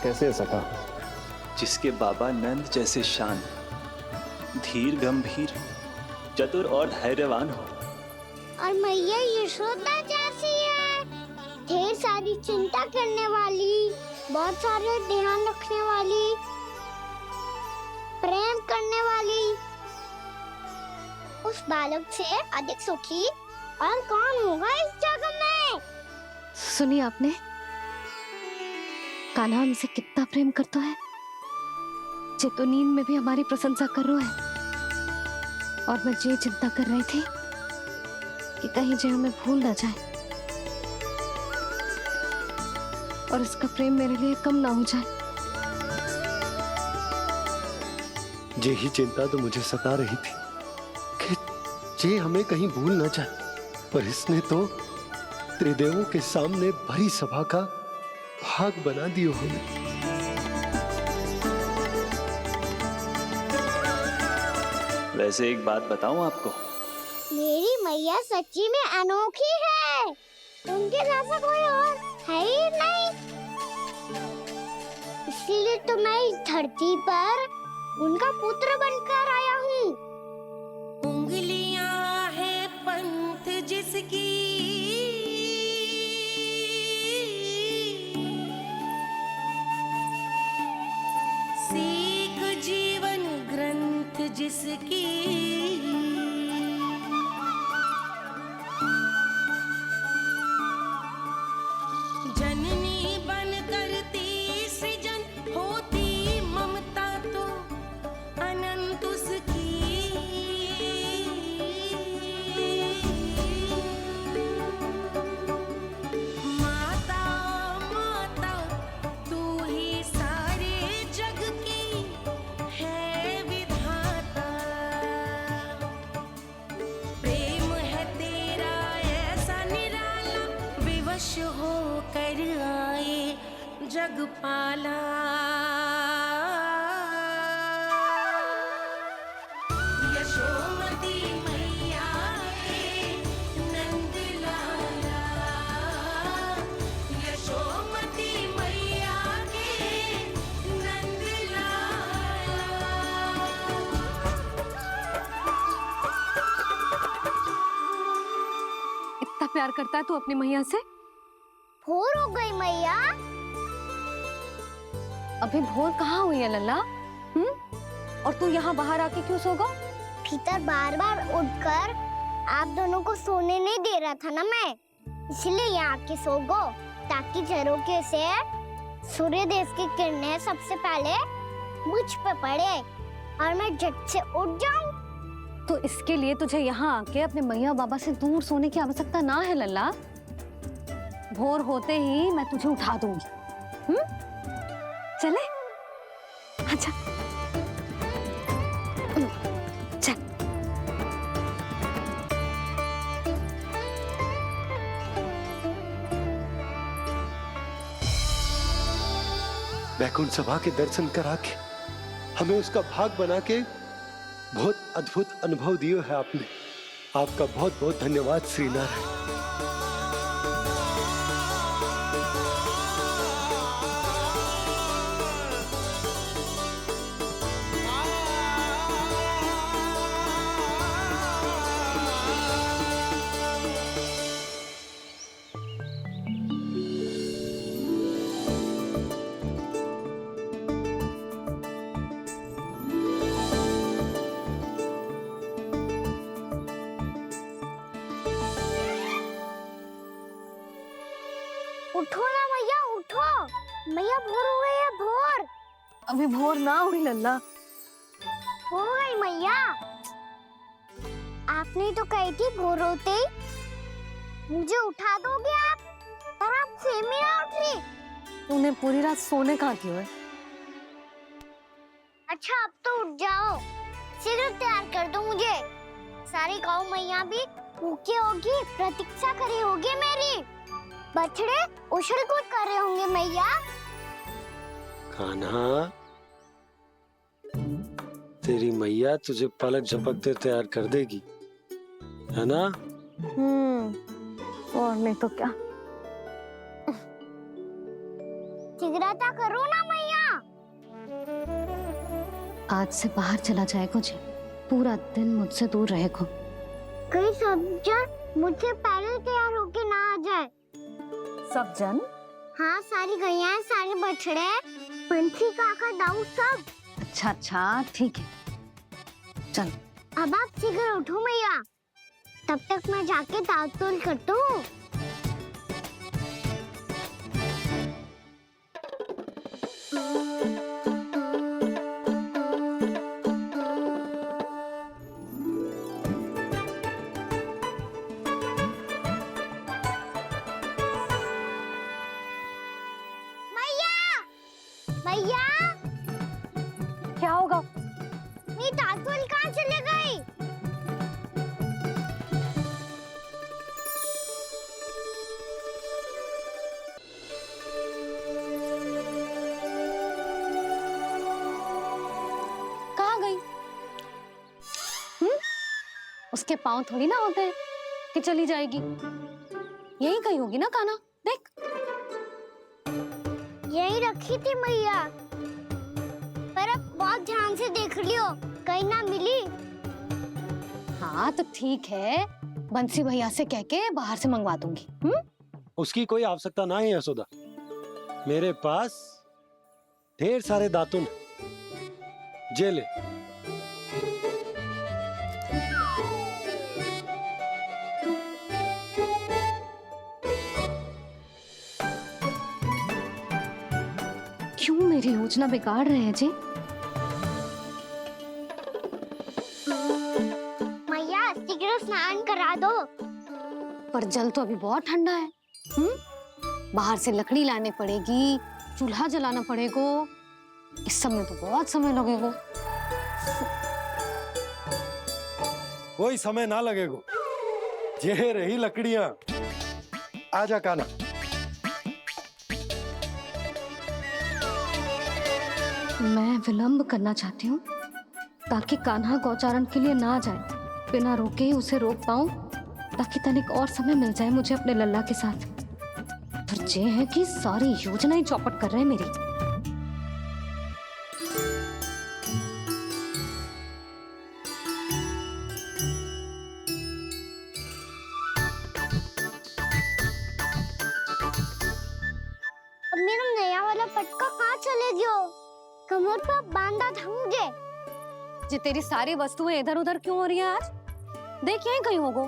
कैसे है सखा? जिसके बाबा नंद जैसे शान, धीर गंभीर, चतुर और धैर्यवान हो। और मैया यशोदा जैसी है, ढेर सारी चिंता करने वाली, बहुत सारे ध्यान रखने वाली, प्रेम करने वाली। उस बालक से अधिक सुखी और कौन होगा इस जगत में? सुनिए आपने, कान्हा हमसे कितना प्रेम करता है। जे तो नींद में भी हमारी प्रशंसा कर रहा है। और मैं ये चिंता कर रही थी कि कहीं जे हमें भूल ना जाए और इसका प्रेम मेरे लिए कम ना हो जाए। यही चिंता तो मुझे सता रही थी कि जे हमें कहीं भूल ना जाए, पर इसने तो त्रिदेवों के सामने भरी सभा का भाग बना दियो हमें। वैसे एक बात बताऊं आपको, मेरी मैया सच्ची में अनोखी है। उनके जैसा कोई और है ही नहीं। इसलिए तो मैं इस धरती पर उनका पुत्र बनकर आया हूँ। उंगलियां है पंथ जिसकी, सीख जीवन ग्रंथ जिसकी, जननी बन करती सृजन होती ममता तो अनंत उसकी। माता माता तू ही सारे जग की है विधाता। प्रेम है तेरा ऐसा निराला, विवश हो कर आए जग पाला। यशोमती मैया है नंद लाला, यशोमती मैया के नंद लाला। इतना प्यार करता है तू अपनी मैया से? भोर हो गई मैया। अभी भोर कहाँ हुई है लल्ला? और तू यहाँ बाहर आके क्यों सो गया? भीतर बार बार उठकर आप दोनों को सोने नहीं दे रहा था ना मैं, इसलिए यहाँ आके सो गो, ताकि झरोखे से सूर्य देव की किरणें सबसे पहले मुझ पे पड़े और मैं झट से उठ जाऊं। तो इसके लिए तुझे यहाँ आके अपने मैया बाबा से दूर सोने की आवश्यकता ना है लल्ला। भोर होते ही मैं तुझे उठा दूंगी। चले? अच्छा चल। वैकुंठ सभा के दर्शन करा के हमें उसका भाग बना के बहुत अद्भुत अनुभव दियो है आपने। आपका बहुत बहुत धन्यवाद श्री नारायण। उठो ना मैया, उठो। मैया भोर हो गई है, भोर। अभी भोर ना हुई लल्ला। हो गई मैया। आपने तो कही थी भोर होते ही मुझे उठा दोगे आप, पर आप फिर भी ना उठ रही। तूने पूरी रात सोने कहाँ की है? अच्छा अब तो उठ जाओ, सिर तैयार कर दो मुझे। सारी गौ मैया भी भूखी होगी, प्रतीक्षा करी होगी मेरी। बछड़े उछल कूद कर रहे होंगे मैया। कान्हा, तेरी मैया तुझे पलक झपकते तैयार कर देगी, है ना? और नहीं तो क्या। जिगराता करो ना मैया। आज से बाहर चला जाएगा जी, पूरा दिन मुझसे दूर रहेगा। कहीं सब्जन मुझसे पहले तैयार होके ना आ जाए। सब जन? हाँ, सारी गैया, सारे बछड़े, पंछी, काका, दाऊ सब। अच्छा अच्छा ठीक है, चल। अब आप शीघ्र उठो मैया, तब तक मैं जाके ताल-तोल करता हूँ। मैया, क्या होगा? मेरी ताल-तोल कहाँ चले गई? कहाँ गई? उसके पाँव थोड़ी ना होते हैं कि चली जाएगी। यही कहीं होगी ना कान्हा, देख। यही रखी थी मैया, पर अब बहुत ध्यान से देख लियो, कहीं ना मिली। हाँ तो ठीक है, बंसी भैया से कह के बाहर से मंगवा दूंगी। उसकी कोई आवश्यकता ना है यशोदा, मेरे पास ढेर सारे दातुन, जे ले। क्यों मेरी योजना बिगाड़ रहे हैं जी? मैया शीघ्र स्नान करा दो। पर जल तो अभी बहुत ठंडा है। बाहर से लकड़ी लाने पड़ेगी, चूल्हा जलाना पड़ेगा, इस सब में तो बहुत समय लगेगा। कोई समय ना लगेगा, ये रही लकड़ियां। आजा कान्हा। मैं विलंब करना चाहती हूँ ताकि कान्हा गौचारण के लिए ना जाए, बिना रोके ही उसे रोक पाऊं, ताकि तनिक और समय मिल जाए मुझे अपने लल्ला के साथ। पर ये है कि सारी योजना ही चौपट कर रहे हैं मेरी। अब मेरा नया वाला पटका कहाँ चले गयो? कमर पर बांधा था मुझे। जी तेरी सारी वस्तुएं इधर उधर क्यों हो रही हैं आज? देख यहीं कहीं होगो।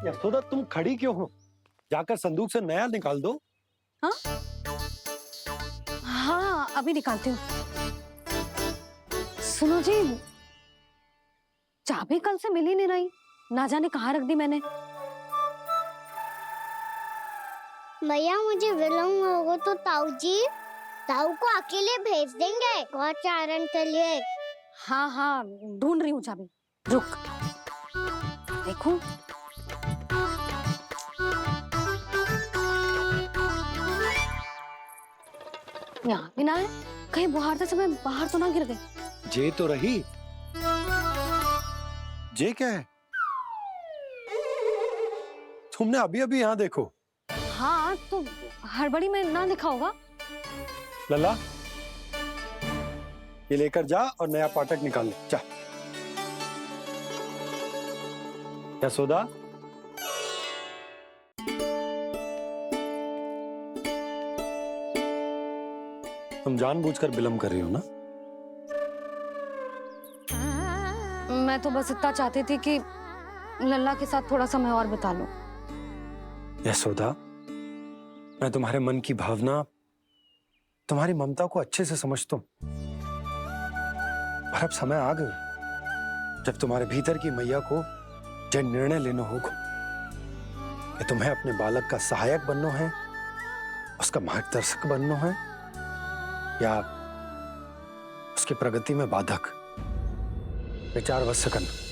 यशोदा तुम खड़ी क्यों हो? जाकर संदूक से नया निकाल दो। हाँ हाँ अभी निकालती हूँ। सुनो जी, चाबी कल से मिल ही नहीं रही, ना जाने कहाँ रख दी मैंने। मैया मुझे विलम्ब होगा तो ताऊ को अकेले भेज देंगे गौचारण के लिए। हाँ हाँ ढूंढ रही हूँ चाबी, रुक। देखूं। यहाँ भी ना है, कहीं बुहारते समय बाहर तो ना गिर गई। जे तो रही। जे क्या है? तुमने अभी अभी यहाँ देखो। हाँ तो हड़बड़ी में ना दिखा होगा। लल्ला, ये लेकर जा और नया पाठक निकाल ले, जा। यशोदा, तुम जानबूझकर विलंब कर रही हो ना? मैं तो बस इतना चाहती थी कि लल्ला के साथ थोड़ा समय और बिता लूं। यशोदा, मैं तुम्हारे मन की भावना, तुम्हारी ममता को अच्छे से समझता हूं। पर अब समय आ गया जब तुम्हारे भीतर की मैया को जो निर्णय लेना होगा कि तुम्हें अपने बालक का सहायक बनना है, उसका मार्गदर्शक बनना है, या उसकी प्रगति में बाधक। विचार अवश्य करना।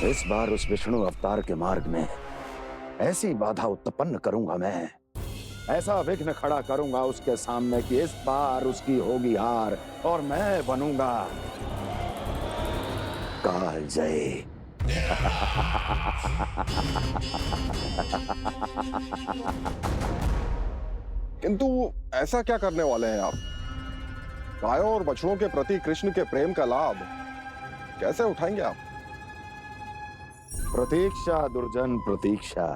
इस बार उस विष्णु अवतार के मार्ग में ऐसी बाधा उत्पन्न करूंगा मैं, ऐसा विघ्न खड़ा करूंगा उसके सामने कि इस बार उसकी होगी हार और मैं बनूंगा कालजयी। किंतु ऐसा क्या करने वाले हैं आप? गायों और बछड़ों के प्रति कृष्ण के प्रेम का लाभ कैसे उठाएंगे आप? प्रतीक्षा दुर्जन प्रतीक्षा,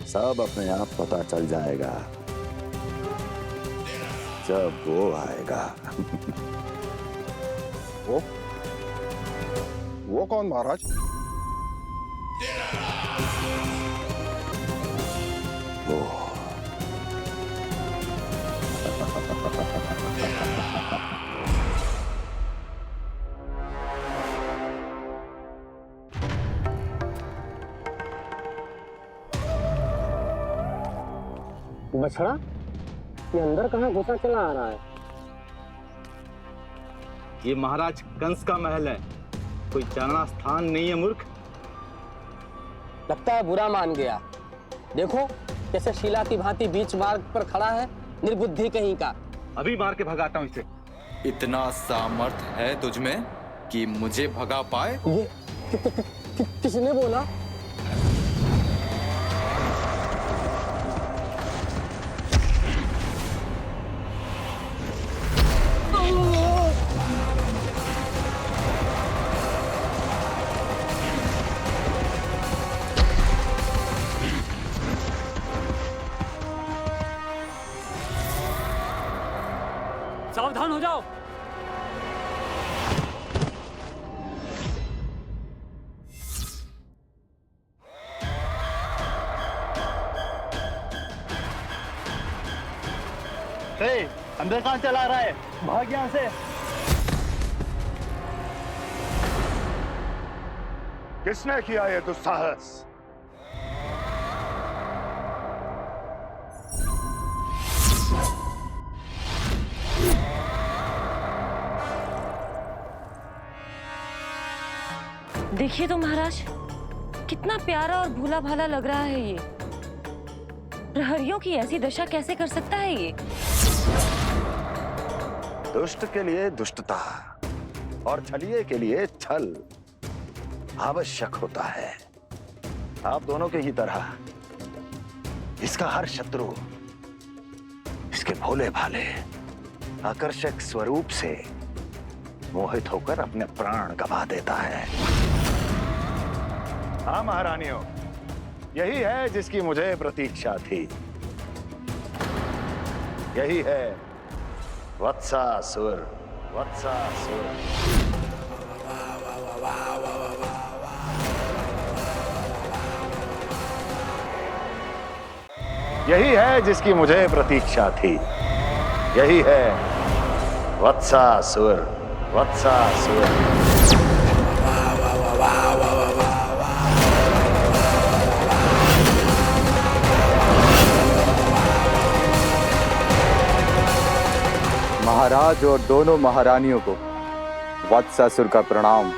सब अपने आप पता चल जाएगा जब वो आएगा। वो कौन महाराज? वो बछड़ा, ये अंदर कहाँ घुसा चला आ रहा है? ये महाराज कंस का महल है, कोई जाना स्थान नहीं है मूर्ख। लगता है बुरा मान गया। देखो कैसे शिला की भांति बीच मार्ग पर खड़ा है, निर्बुद्धि कहीं का। अभी मार के भगाता हूँ इसे। इतना सामर्थ है तुझमें कि मुझे भगा पाए? ये किसने बोला? सावधान हो जाओ। अंदर कहाँ चला रहा है? भाग यहाँ से। किसने किया ये दुस्साहस? देखिए तो महाराज, कितना प्यारा और भोला भाला लग रहा है ये। प्रहरियों की ऐसी दशा कैसे कर सकता है ये? दुष्ट के लिए दुष्टता और छलिए के लिए छल आवश्यक होता है। आप दोनों के ही तरह इसका हर शत्रु इसके भोले भाले आकर्षक स्वरूप से मोहित होकर अपने प्राण गंवा देता है। हाँ महारानियों, यही है जिसकी मुझे प्रतीक्षा थी। यही है वत्सासुर। वत्सासुर यही है जिसकी मुझे प्रतीक्षा थी। यही है वत्सासुर। वत्सासुर महाराज और दोनों महारानियों को वत्सासुर का प्रणाम।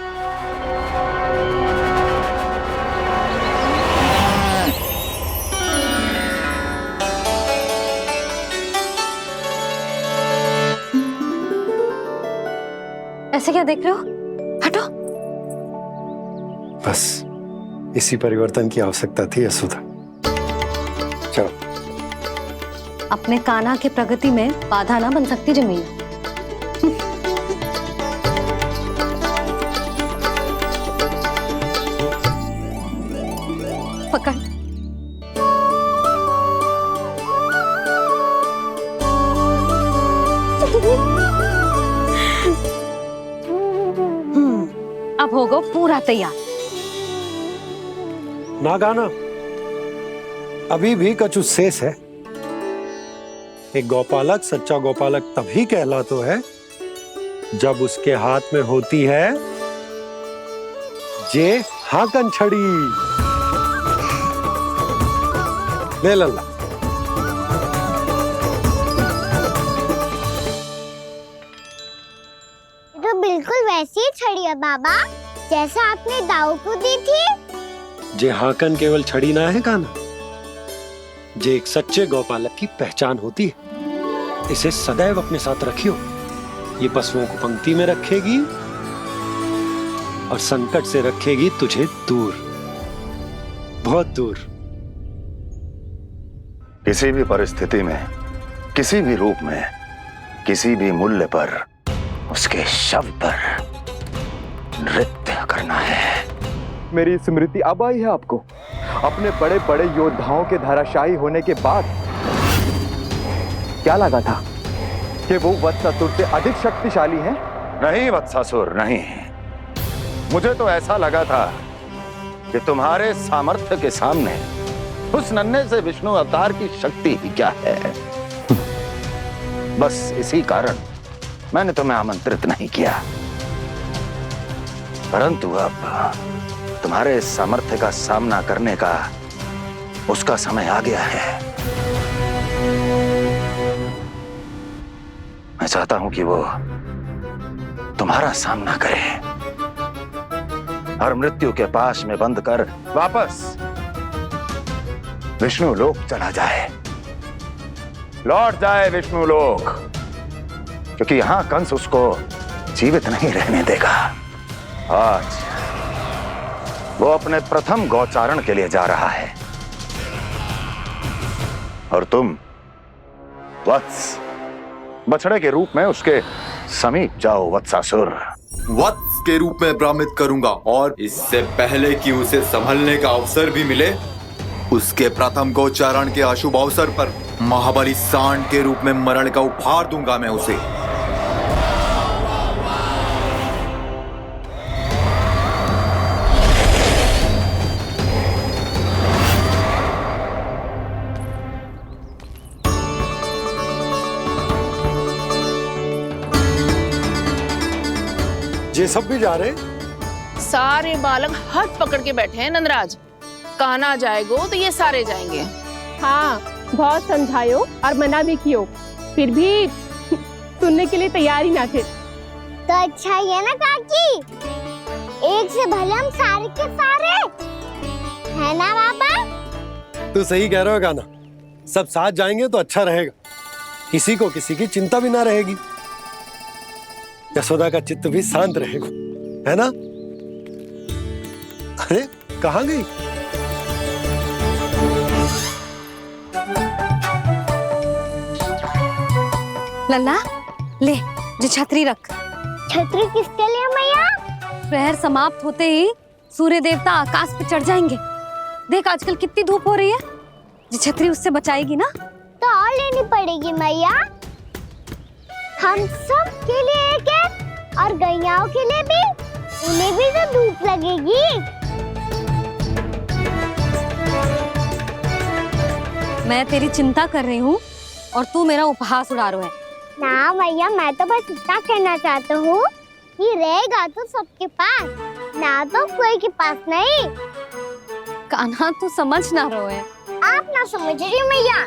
ऐसे क्या देख रहे हो? हटो। बस इसी परिवर्तन की आवश्यकता थी यशोदा। चलो। अपने कान्हा की प्रगति में बाधा ना बन सकती जमीन। पकड़। अब होगा पूरा तैयार। ना गाना, अभी भी कछु शेष है। एक गौपालक सच्चा गौपालक तभी कहलाता है जब उसके हाथ में होती है जे हाकन छड़ी। ले लल्ला। तो बिल्कुल वैसी ही छड़ी है बाबा, जैसा आपने दाऊ को दी थी। जे हाकन केवल छड़ी ना है कान्हा, जे एक सच्चे गौपालक की पहचान होती है। इसे सदैव अपने साथ रखियो। ये पशुओं को पंक्ति में रखेगी और संकट से रखेगी तुझे दूर, बहुत दूर। किसी भी परिस्थिति में, किसी भी रूप में, किसी भी मूल्य पर उसके शव पर नृत्य करना है। मेरी स्मृति अब आई है आपको? अपने बड़े बड़े योद्धाओं के धराशायी होने के बाद क्या लगा था कि वो वत्सासुर से अधिक शक्तिशाली हैं? नहीं वत्सासुर, नहीं। मुझे तो ऐसा लगा था कि तुम्हारे सामर्थ्य के सामने उस नन्हे से विष्णु अवतार की शक्ति ही क्या है। बस इसी कारण मैंने तुम्हें आमंत्रित नहीं किया। परंतु अब तुम्हारे सामर्थ्य का सामना करने का उसका समय आ गया है। मैं चाहता हूं कि वो तुम्हारा सामना करे और मृत्यु के पास में बंद कर वापस विष्णु लोक चला जाए, लौट जाए विष्णु लोक, क्योंकि यहां कंस उसको जीवित नहीं रहने देगा। आज वो अपने प्रथम गौचारण के लिए जा रहा है और तुम वत्स, बछड़े के रूप में उसके समीप जाओ वत्सासुर। वत्स के रूप में भ्रमित करूंगा और इससे पहले कि उसे संभलने का अवसर भी मिले, उसके प्रथम गोचारण के अशुभ अवसर पर महाबली सांड के रूप में मरण का उपहार दूंगा मैं उसे। ये सब भी जा रहे? सारे बालक हाथ पकड़ के बैठे हैं नंदराज। कान्हा जाएगो तो ये सारे जाएंगे। हाँ, बहुत समझायो और मना भी कियो, फिर भी सुनने के लिए तैयार ही ना थे। तो अच्छा ही है ना काकी, एक से भले हम सारे के सारे, है ना बाबा? तू सही कह रहे हो गाना, सब साथ जाएंगे तो अच्छा रहेगा, किसी को किसी की चिंता भी ना रहेगी, यशोदा का चित्त भी शांत रहेगा, है ना? अरे कहाँ गई? लल्ला ले, जो छतरी रख। छतरी किसके लिए मैया? प्रहर समाप्त होते ही सूर्य देवता आकाश पे चढ़ जाएंगे। देख आजकल कितनी धूप हो रही है, जो छतरी उससे बचाएगी ना। तो और लेनी पड़ेगी मैया, हम सब के लिए एक एक, और गैयाओं के लिए भी, उन्हें भी तो धूप लगेगी। मैं तेरी चिंता कर रही हूँ और तू मेरा उपहास उड़ा रहा है। ना भैया, मैं तो बस इतना कहना चाहता हूँ कि रहेगा तो सबके पास, ना तो कोई के पास नहीं। कान्हा तू समझ ना रहो है। आप ना समझ रही मैया,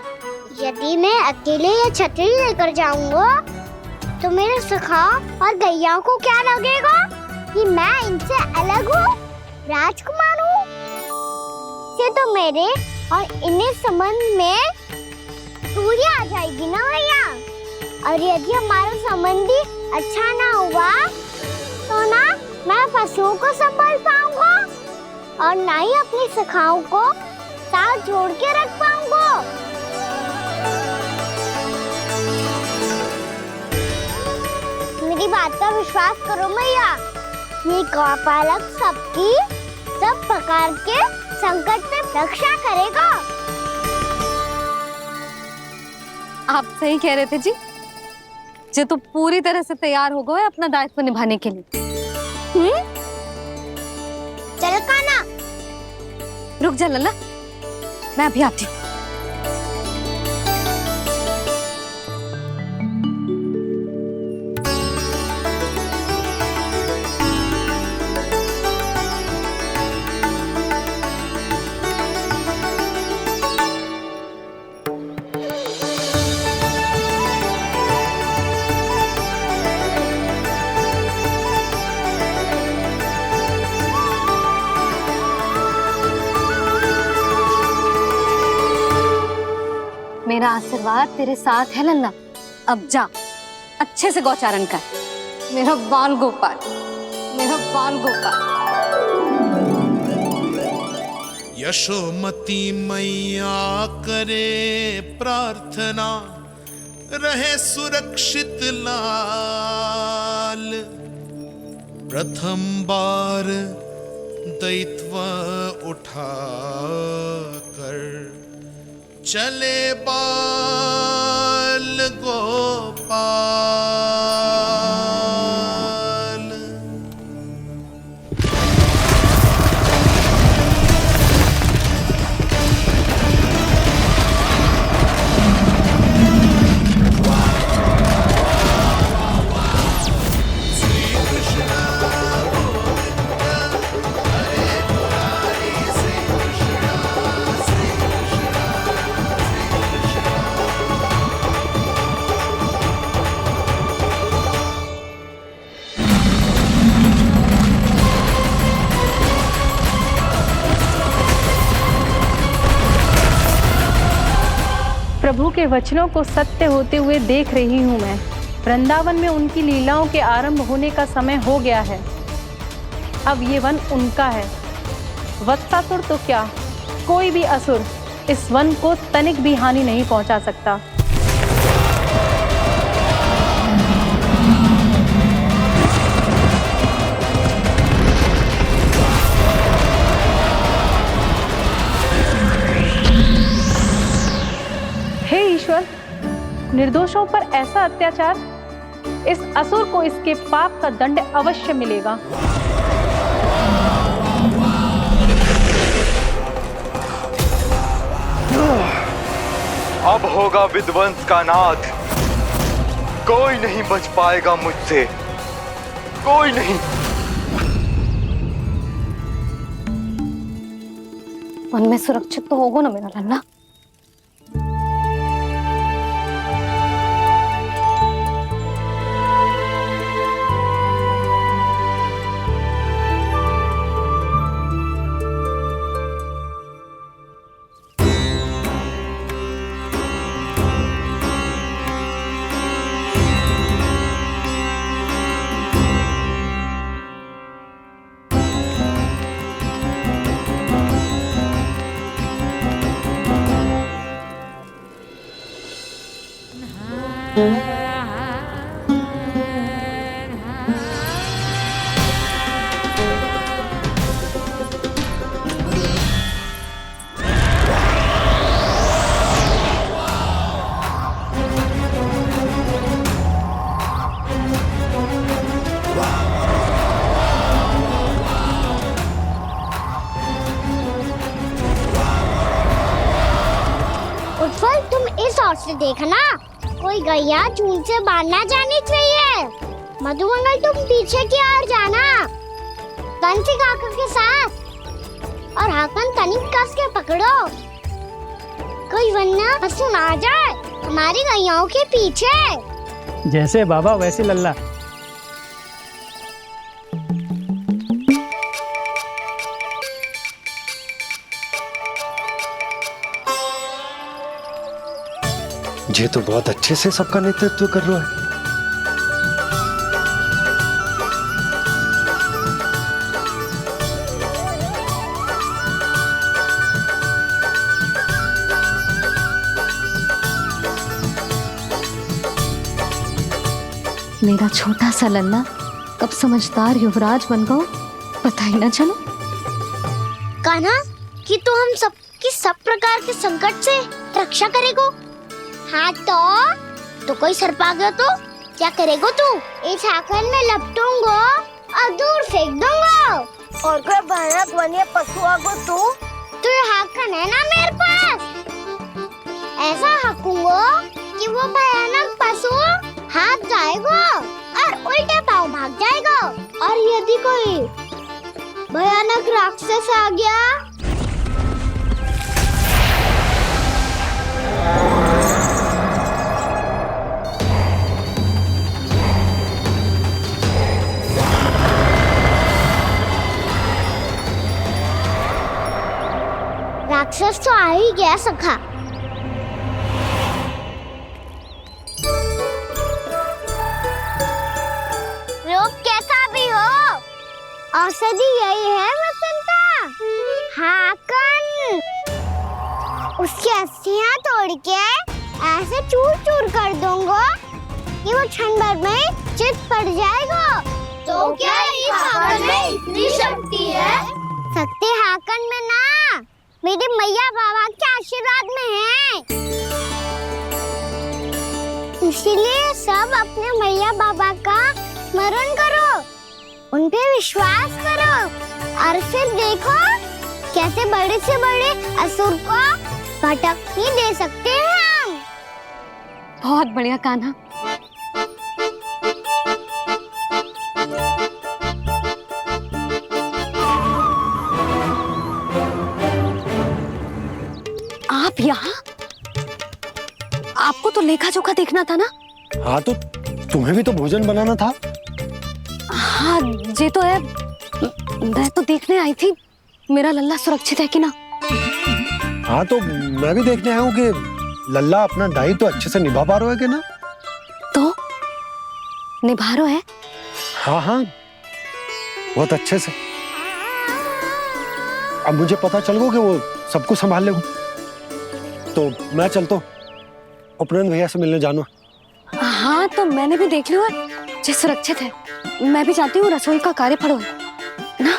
यदि मैं अकेले ये छतरी लेकर जाऊंगा तो मेरे सखा और गैया को क्या लगेगा कि मैं इनसे अलग हूँ, राजकुमार हूँ। से तो मेरे और इन्हें संबंध में दूरी आ जाएगी ना भैया। और यदि हमारा संबंध ही अच्छा ना हुआ तो ना मैं पशुओं को संभाल पाऊंगा और ना ही अपनी सखाओं को साथ जोड़ के रख पाऊंगा। मेरी बात का विश्वास करो मैया, ये गौपालक सबकी सब प्रकार के संकट से रक्षा करेगा। आप सही कह रहे थे जी, जो तो पूरी तरह से तैयार हो गए अपना दायित्व निभाने के लिए। चल कान्हा, रुक जा लल्ला, मैं अभी आती हूँ। मेरा आशीर्वाद तेरे साथ है लल्ला। अब जा, अच्छे से गौचारण कर। मेरा बाल गोपाल, मेरा बाल गोपाल। यशोमती मैया करे प्रार्थना, रहे सुरक्षित लाल। प्रथम बार दैत्व उठा कर चले बाल गोपाल। प्रभु के वचनों को सत्य होते हुए देख रही हूँ मैं। वृंदावन में उनकी लीलाओं के आरंभ होने का समय हो गया है। अब ये वन उनका है। वत्सासुर तो क्या, कोई भी असुर इस वन को तनिक भी हानि नहीं पहुंचा सकता। हे ईश्वर, निर्दोषों पर ऐसा अत्याचार, इस असुर को इसके पाप का दंड अवश्य मिलेगा। अब होगा विध्वंस का नाद। कोई नहीं बच पाएगा मुझसे, कोई नहीं। वन में सुरक्षित तो होगा ना मेरा लल्ला? उत्पल, तुम इस ओर से देखना, कोई गैया चून से बाहर ना जानी चाहिए। मधुमंगल, तुम पीछे की ओर जाना, कंसी काका के साथ, और हाकन तनिक कस के पकड़ो, कोई वरना पशु ना आ जाए हमारी गैयाओं के पीछे। जैसे बाबा वैसे लल्ला। ये तो बहुत अच्छे से सबका नेतृत्व कर रहा है। मेरा छोटा सा लल्ला कब समझदार युवराज बन गो पता ही ना चलो। कान्हा, कि तू हम सबकी सब प्रकार के संकट से रक्षा करेगो। हाँ तो कोई सर्प आ गया तो क्या करेगो तू? इस हाकन में लपटूंगो और दूर फेंक दूंगा। और कोई भयानक वन्य पशु आगो तो ये हाकन है ना मेरे पास, ऐसा हाकूंगो कि वो भयानक पशु हाथ जाएगा और उल्टे पाँव भाग जाएगा। और यदि कोई भयानक राक्षस आ गया राक्षस तो आ ही गया सखा। रोग कैसा भी हो, औषधि यही है वसंता। हाकन अस्थियां तोड़ के ऐसे चूर चूर कर दूंगा कि वो क्षण भर में चित पड़ जाएगा। तो क्या इस हाकन में इतनी शक्ति है? शक्ति हाकन में ना, मेरे मैया बाबा के आशीर्वाद में है। इसीलिए सब अपने मैया बाबा का स्मरण करो, उन पे विश्वास करो और फिर देखो कैसे बड़े से बड़े असुर को भटकने दे सकते हैं हम। बहुत बढ़िया कान्हा। आप यहाँ? आपको तो लेखा जोखा देखना था ना? हाँ तो तुम्हें भी तो भोजन बनाना था। हाँ ये तो है, मैं तो देखने आई थी मेरा लल्ला सुरक्षित है कि ना। हाँ तो मैं भी देखने आया हूँ कि लल्ला अपना दायित्व तो अच्छे से निभा पा रहा है कि ना। तो निभा रहा है? हाँ हाँ बहुत अच्छे से। अब मुझे पता चल गया कि वो सब कुछ संभाल लेगा, तो मैं चलता हूँ, उपनंद भैया से मिलने जाना। हाँ तो मैंने भी देख लिया जो सुरक्षित है। मैं भी चाहती हूँ रसोई का कार्य पड़ो ना।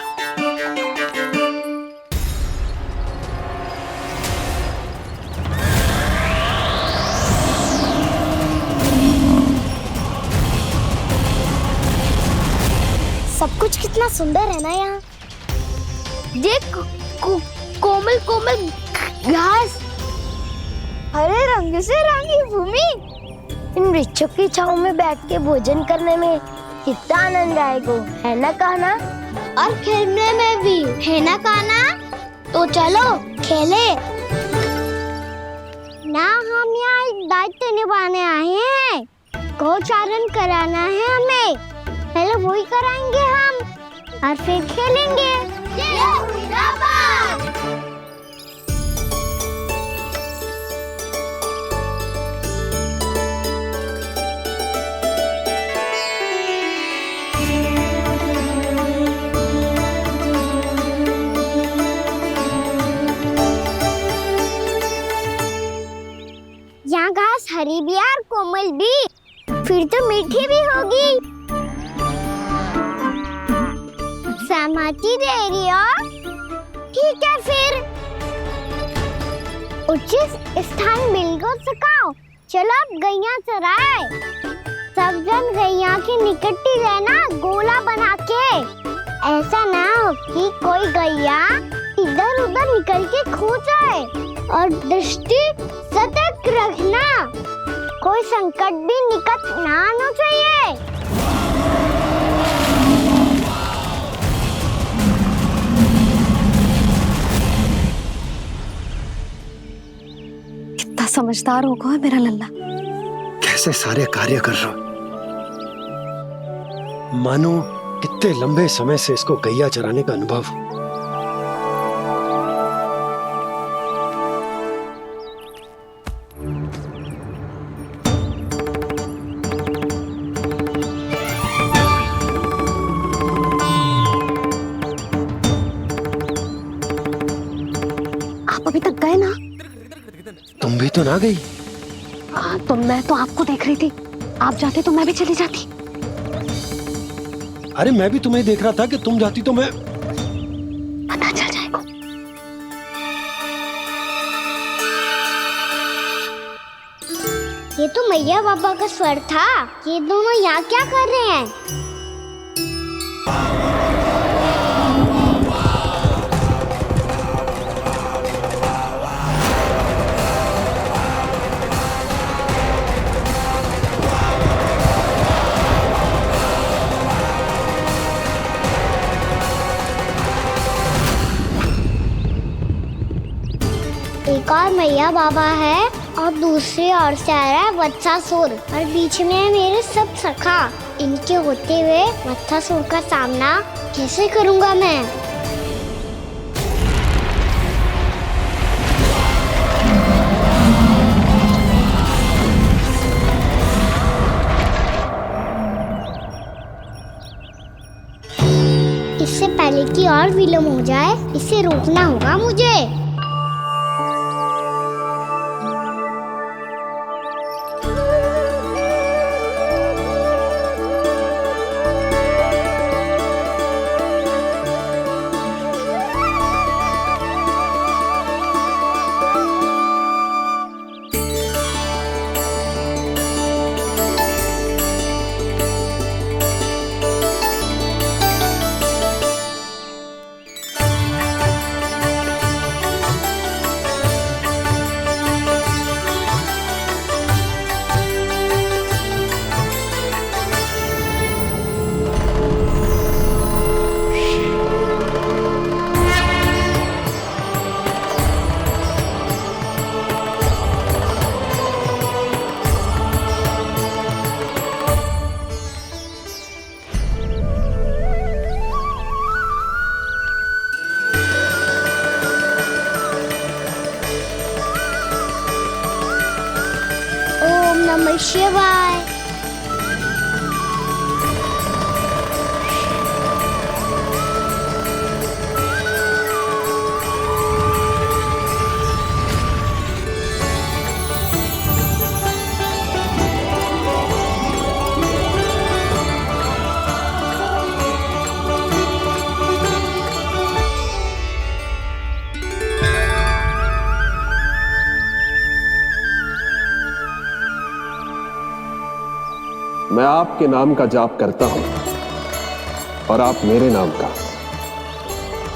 सब कुछ कितना सुंदर है ना यहाँ। देख कोमल कोमल घास, हरे रंग से रंगी भूमि। इन वृक्षों की छांव में बैठ के भोजन करने में कितना आनंद आएगा, है ना कान्हा? और खेलने में भी, है ना कान्हा? तो चलो खेले ना। हम यहाँ एक दायित्व निभाने आए हैं, गोचारण कराना है हमें। पहले वही कराएंगे हम और फिर खेलेंगे। ये हुई ना बात। यहाँ घास हरी भी और कोमल भी, फिर तो मीठी भी होगी। सहमति दे रही हो? ठीक है फिर उचित स्थान बिल्कुल सुखाओ। चलो अब गैया चराए। सब जन गैया के निकट ही रहना, गोला बना के। ऐसा ना हो कि कोई गैया इधर उधर निकल के खो जाए। और दृष्टि सतर्क रखना, कोई संकट भी निकट ना आना चाहिए। कितना समझदार होगा है मेरा लल्ला। कैसे सारे कार्य कर रहा, मानो कितने लंबे समय से इसको गैया चराने का अनुभव हो। अभी तक गए ना? तुम भी तो ना गई। तो मैं तो आपको देख रही थी, आप जाते तो मैं भी चली जाती। अरे मैं भी तुम्हें देख रहा था कि तुम जाती तो मैं। पता चल जाएगा। ये तो मैया बाबा का स्वर था। ये दोनों यहाँ क्या कर रहे हैं? एक और मैया बाबा है और दूसरी ओर से आ रहा है वत्सासुर, और बीच में है मेरे सब सखा। इनके होते हुए वत्सासुर का सामना कैसे करूंगा मैं? इससे पहले कि और विलम्ब हो जाए, इसे रोकना होगा मुझे। नमः शिवाय। मैं आपके नाम का जाप करता हूं और आप मेरे नाम का।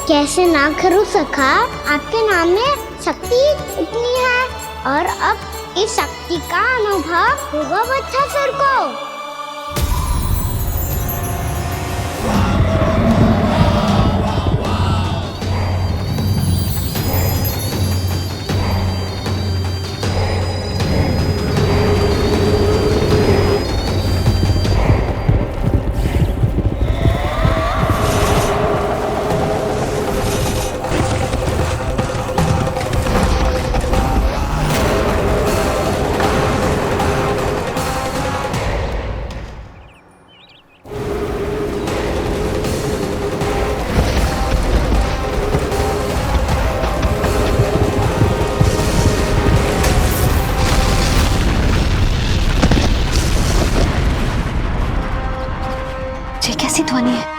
कैसे ना करूं सखा, आपके नाम में शक्ति इतनी है और अब इस शक्ति का अनुभव होगा बच्चासुर को। ये कैसी ध्वनि है?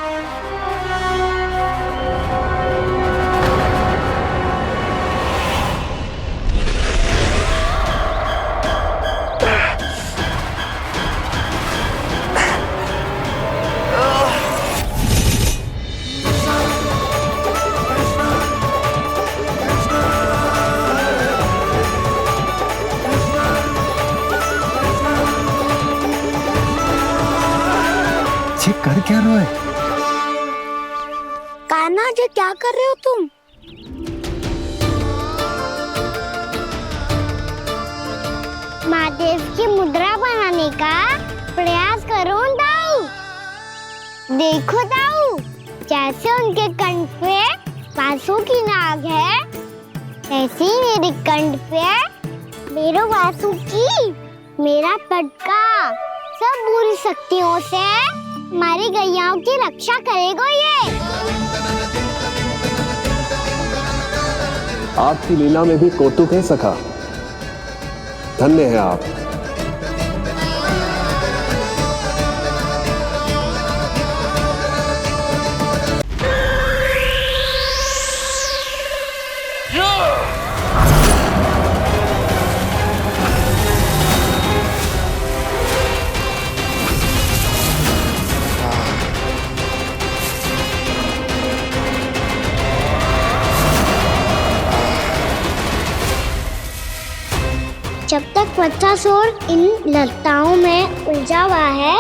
कर क्या रहे हो? कान्हा जी क्या कर रहे हो तुम? महादेव की मुद्रा बनाने का प्रयास करो दाऊ। देखो दाऊ, जैसे उनके कंठ पे वासु की नाग है, ऐसे ही मेरे कंठ पे मेरे वासु की मेरा पटका सब बुरी शक्तियों से हमारी गैयाओं की रक्षा करेगा ये। आपकी लीला में भी कौतुक है सखा, धन्य है आप। जब तक बच्चासुर इन लताओं में उलझा हुआ है,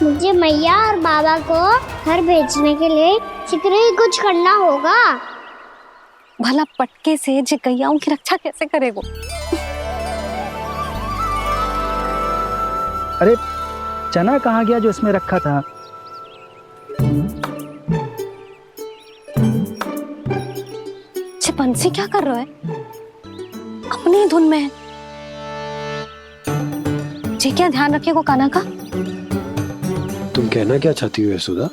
मुझे मैया और बाबा को घर भेजने के लिए शीघ्र ही कुछ करना होगा। भला पटके से जे गैयाओं की रक्षा कैसे करेगो? अरे चना कहाँ गया जो इसमें रखा था? बंसी क्या कर रहा है? अपनी धुन में है। जी क्या ध्यान रखिएगा कान्हा का। तुम कहना क्या चाहती हो यशोदा?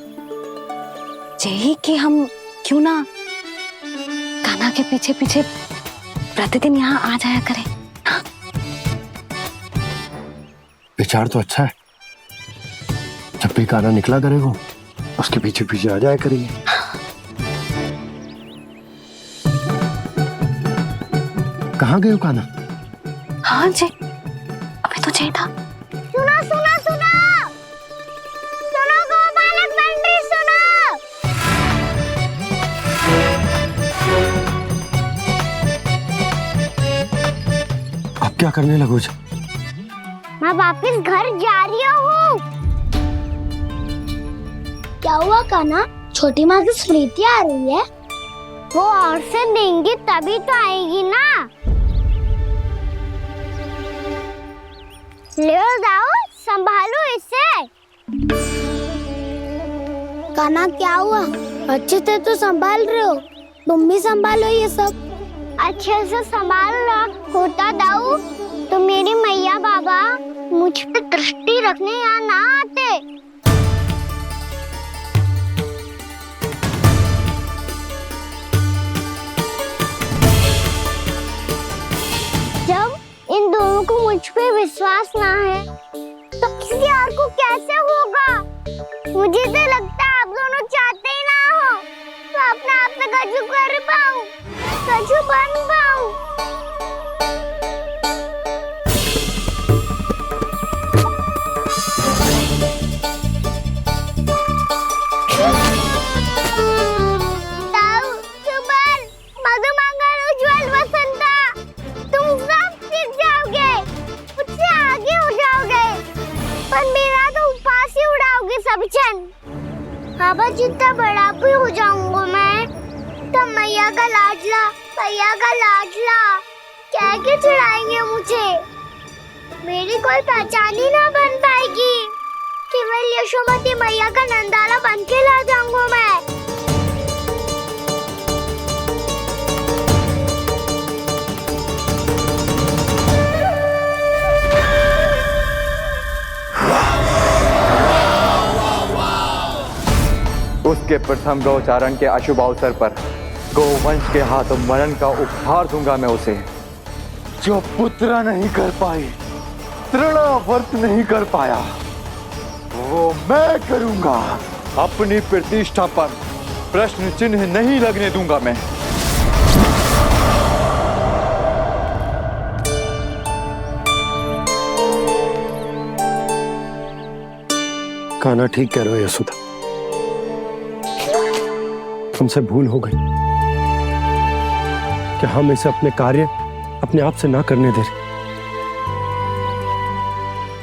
यही कि हम क्यों ना कान्हा के पीछे पीछे प्रतिदिन यहाँ आ जाया करें। हाँ? विचार तो अच्छा है। जब भी कान्हा निकला करेगा उसके पीछे पीछे आ जाया करेंगे। कहाँ गए हो कान्हा? हाँ जी, अभी तो चाहिए था। सुनो सुनो सुनो सुनो गोपालक बंटी सुनो। अब क्या करने लगो? मैं वापस घर जा रही हूँ। क्या हुआ कान्हा? छोटी माँ की स्मृति आ रही है। वो और से देंगी तभी तो आएगी ना। ले जाओ, संभालो इसे। कान्हा क्या हुआ? अच्छे से तो संभाल रहे हो, तुम भी संभालो ये सब। अच्छे से संभाल लो होता दाऊ, तो मेरी मैया बाबा मुझ पे दृष्टि रखने यहाँ ना आते। जब इन दोनों को मुझ पे विश्वास ना है तो किसी और को कैसे होगा? मुझे तो लगता है आप दोनों चाहते ही ना हो तो अपने आप में गजू कर पाऊं, गजू बन पाऊं। बाबा जितना बड़ा भी हो जाऊंगा मैं तब मैया का लाडला कह के चिढ़ाएंगे मुझे। मेरी कोई पहचान ही ना बन पाएगी। केवल यशोमती मैया का नंदाला बन के ला जाऊंगा मैं। उसके प्रथम गौचारण के अशुभ अवसर पर गोवंश के हाथों मरण का उपहार दूंगा मैं उसे। जो पुत्र नहीं कर पाई, तृणावर्त नहीं कर पाया, वो मैं करूंगा। अपनी प्रतिष्ठा पर प्रश्न चिन्ह नहीं लगने दूंगा मैं। कान्हा ठीक कह रहे हो यशोदा, हमसे भूल हो गई कि हम इसे अपने कार्य अपने आप से ना करने दे रहे,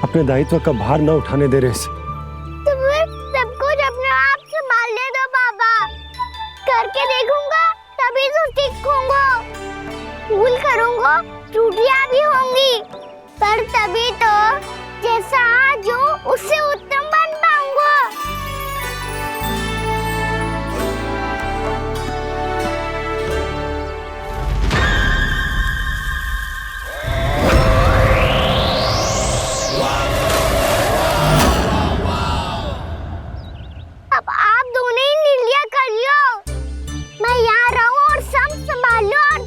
अपने दायित्व का भार ना उठाने दे रहे इसे। तो फिर सब कुछ अपने आप से संभालने दो बाबा, करके देखूंगा तभी तो सीखूंगा। भूल करूंगा, त्रुटियां भी होंगी, पर तभी तो जैसा आज हूं उससे उत्तम बन पाऊंगा। अब आप दोनों ही निर्णय कर लो, मैं यहाँ रहूं और सब संभालूं और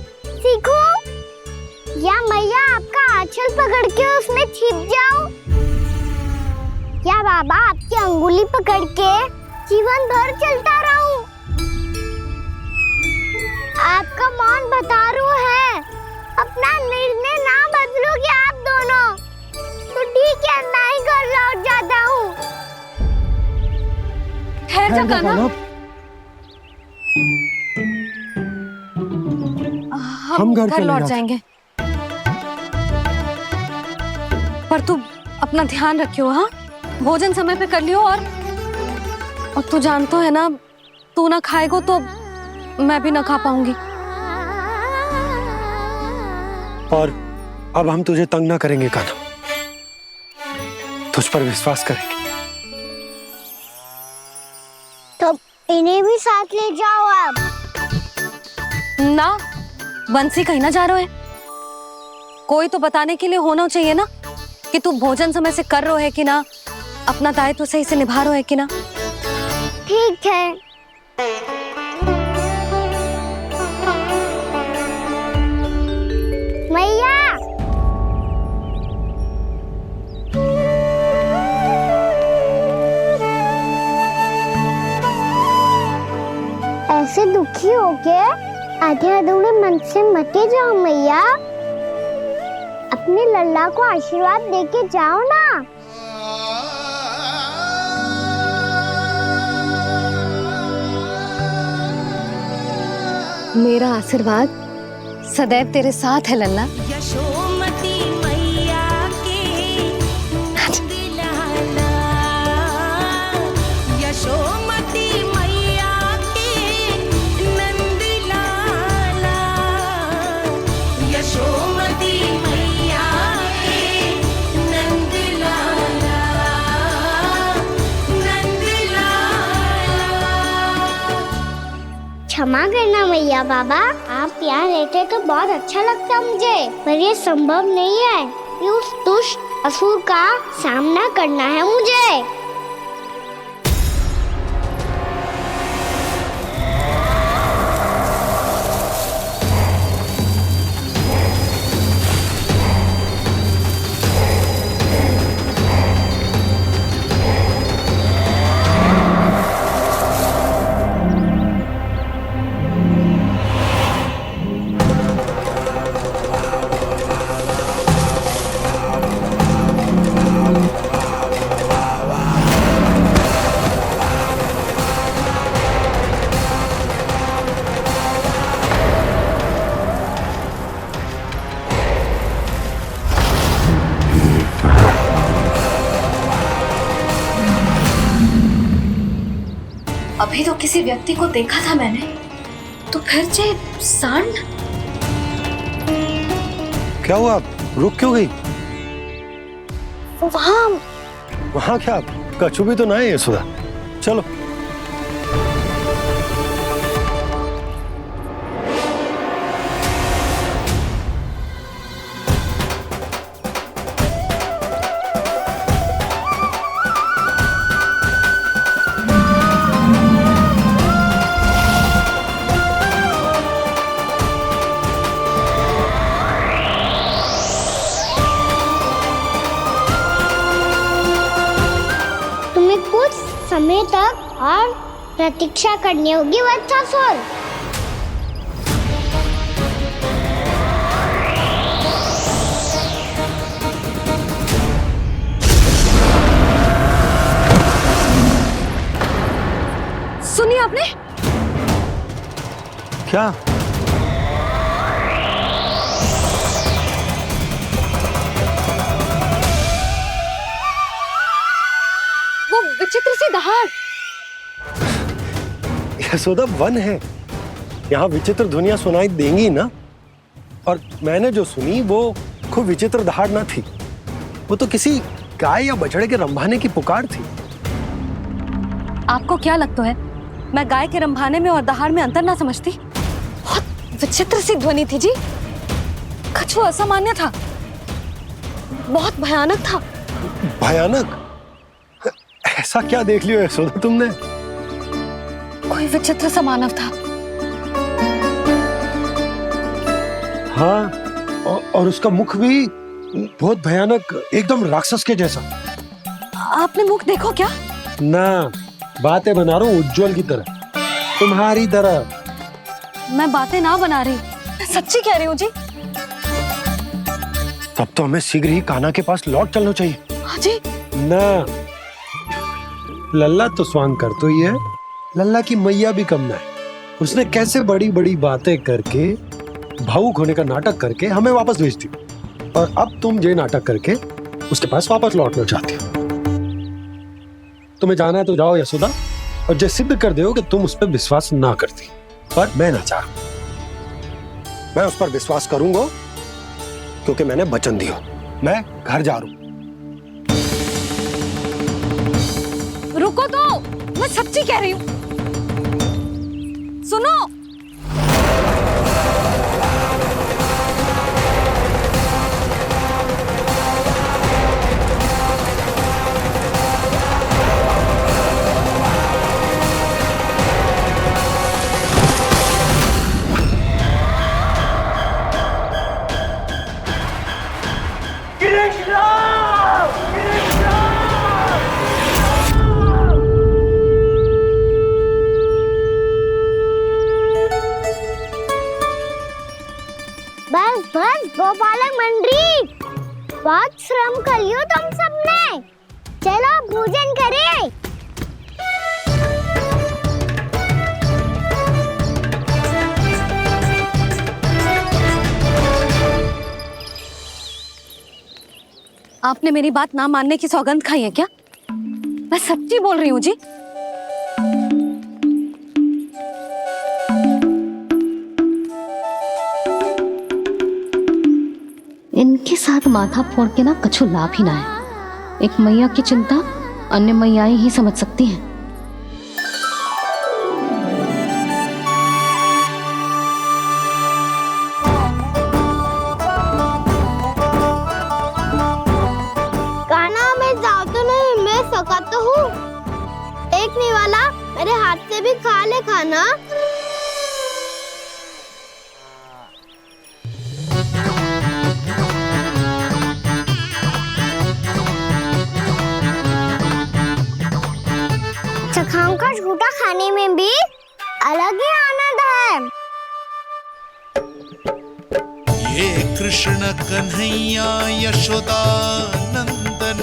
सीखूं, या मैया आपका आंचल पकड़ के उसमें छिप जाऊं, या बाबा आपकी अंगुली पकड़ के जीवन भर चलता रहूं। आपका मौन बतारू है, अपना निर्णय ना बदलोगे आप दोनों तो ठीक है, मैं ही घर लौट जाता हूँ। ठहर जा कान्हा, हम घर लौट जाएंगे, पर तू अपना ध्यान रखियो। हाँ, भोजन समय पे कर लियो। और तू जानतो है ना, तू ना खाएगो तो मैं भी ना खा पाऊंगी। और अब हम तुझे तंग ना करेंगे कान्हा, तुझ पर विश्वास करेंगे। तो इन्हें भी साथ ले जाओ अब। ना, बंसी कहीं ना जा रहे है, कोई तो बताने के लिए होना चाहिए ना कि तू भोजन समय से कर रहे है कि ना, अपना दायित्व सही से निभा रहे है कि ना। ठीक है। मैया, ऐसे दुखी हो के आधे अधूरे मन से मत जाओ मैया, अपने लल्ला को आशीर्वाद देके जाओ ना। मेरा आशीर्वाद सदैव तेरे साथ है लल्ला। यशोमती मैया के नंद लाला, यशोमती मैया के नंद लाला, यशोमती मैया के नंद लाला, नंद लाला। क्षमा करना मैया बाबा, आप यहाँ रहते तो बहुत अच्छा लगता मुझे, पर ये संभव नहीं है। कि उस दुष्ट असुर का सामना करना है मुझे। अभी तो किसी व्यक्ति को देखा था मैंने, तो फिर से सांड। क्या हुआ? रुक क्यों गई? वहाँ क्या? कछु भी तो ना है यशोदा। चलो। समय तक और प्रतीक्षा करनी होगी वत्सासुर। सुनिए आपने? क्या? वो विचित्र सी दहाड़। यशोदा, वन है, यहाँ विचित्र ध्वनियां सुनाई देंगी ना। और मैंने जो सुनी वो खूब विचित्र दहाड़ ना थी, वो तो किसी गाय या बछड़े के रंभाने की पुकार थी। आपको क्या लगता है मैं गाय के रंभाने में और दहाड़ में अंतर ना समझती? बहुत विचित्र सी ध्वनि थी जी, कुछ असामान्य था, बहुत भयानक था। भयानक? ऐसा क्या देख लियो यशोदा तुमने? कोई विचित्र सा मानव था। हाँ, और उसका मुख भी बहुत भयानक, एकदम राक्षस के जैसा। आपने मुख देखो क्या? ना, बातें बना रहा हूँ उज्जवल की तरह, तुम्हारी तरह। मैं बातें ना बना रही, मैं सच्ची कह रही हूँ जी। तब तो हमें शीघ्र ही कान्हा के पास लौट चलना चाहिए। हाँ जी। ना, लल्ला तो स्वांग कर तो ही है, लल्ला की मैया भी कम ना है। उसने कैसे बड़ी बड़ी बातें करके, भावुक होने का नाटक करके हमें वापस भेज दी, और अब तुम ये नाटक करके उसके पास वापस लौटना चाहती हो। तुम्हें जाना है तो जाओ यशोदा, और जो सिद्ध कर दो कि तुम उस पर विश्वास ना करती। पर मैं ना चाह, मैं उस पर विश्वास करूंगा क्योंकि मैंने वचन दिया। मैं घर जा रहा हूं। रुको तो, मैं सच्ची कह रही हूँ। सुनो। बस बस गोपालक मंडली, बहुत श्रम कर लियो तुम सबने। चलो भोजन करें। आपने मेरी बात ना मानने की सौगंध खाई है क्या? मैं सच्ची बोल रही हूँ जी। इनके साथ माथा फोड़ के ना कछु लाभ ही ना है। एक मैया की चिंता अन्य मैयाएं ही समझ सकती हैं। मेरे हाथ से भी खा ले खाना। चखाओं का झूठा खाने में भी अलग ही आनंद है। ये कृष्ण कन्हैया यशोदा नंदन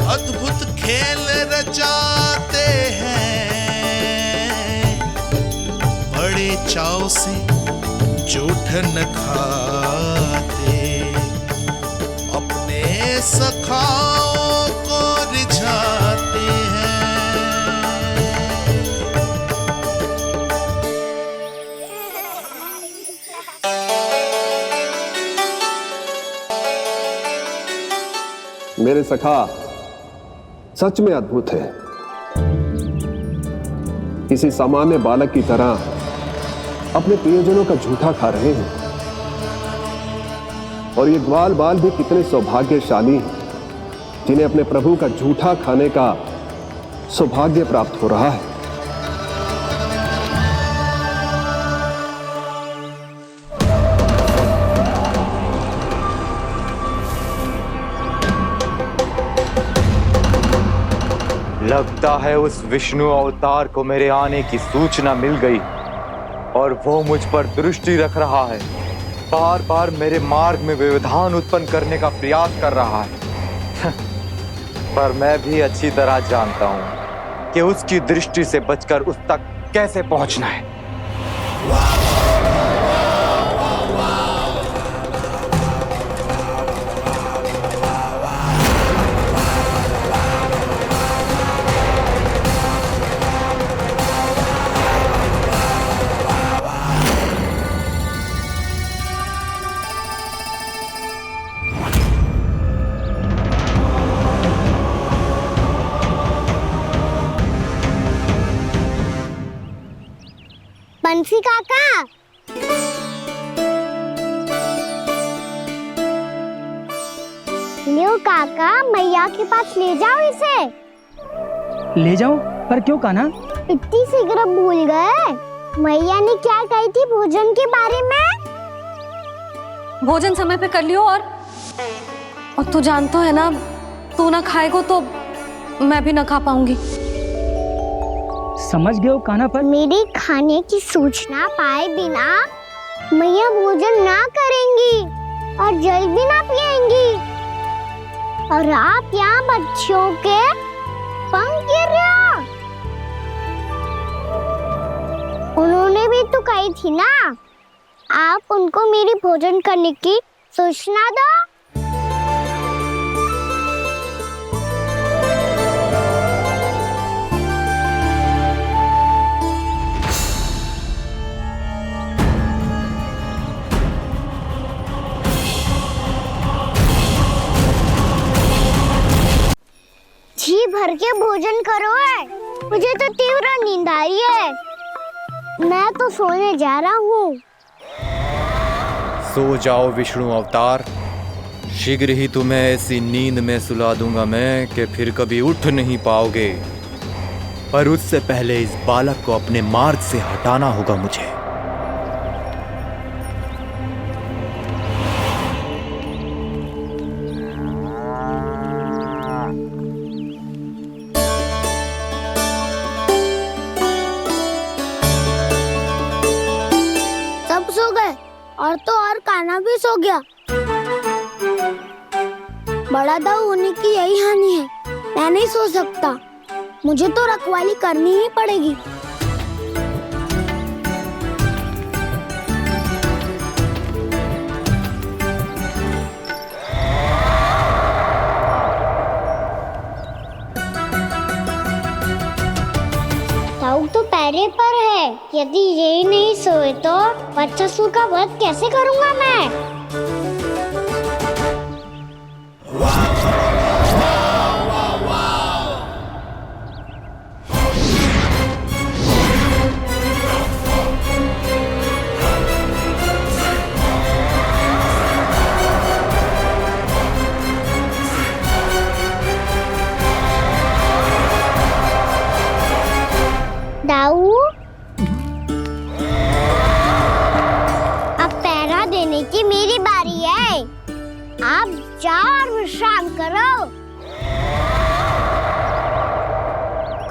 अद्भुत खेल रचाते हैं, बड़े चाव से जूठन खाते, अपने सखाओं को रिझाते हैं। मेरे सखा सच में अद्भुत है। किसी सामान्य बालक की तरह अपने प्रियजनों का झूठा खा रहे हैं। और ये ग्वाल बाल भी कितने सौभाग्यशाली हैं जिन्हें अपने प्रभु का झूठा खाने का सौभाग्य प्राप्त हो रहा है। लगता है उस विष्णु अवतार को मेरे आने की सूचना मिल गई और वो मुझ पर दृष्टि रख रहा है। बार बार मेरे मार्ग में व्यवधान उत्पन्न करने का प्रयास कर रहा है। पर मैं भी अच्छी तरह जानता हूं कि उसकी दृष्टि से बचकर उस तक कैसे पहुंचना है। बंसी काका, लियो काका, मैया के पास ले जाओ इसे। ले जाओ? पर क्यों कान्हा? इतनी शीघ्र भूल गए? मैया ने क्या कही थी भोजन के बारे में? भोजन समय पे कर लियो। और तू जानता है ना, तू ना खाएगा तो मैं भी ना खा पाऊंगी। समझ गए हो कान्हा? पर मेरे खाने की सूचना पाए बिना मैया भोजन ना करेंगी और जल भी ना पिएंगी। और आप यहाँ बच्चों के पंख गिर रहे हो। उन्होंने भी तो कही थी ना, आप उनको मेरी भोजन करने की सूचना दो। जी भर के भोजन करो है, मुझे तो तीव्र नींद आ रही है। मैं तो सोने जा रहा हूँ। सो जाओ विष्णु अवतार, शीघ्र ही तुम्हें ऐसी नींद में सुला दूंगा मैं कि फिर कभी उठ नहीं पाओगे। पर उससे पहले इस बालक को अपने मार्ग से हटाना होगा मुझे। सब सो गए और तो और कान्हा भी सो गया। बड़ा दाऊ होने की यही हानि है। मैं नहीं सो सकता, मुझे तो रखवाली करनी ही पड़ेगी। दाऊ तो पैरे पर है। यदि यही नहीं सोए तो बच्चासुर का वध कैसे करूंगा मैं?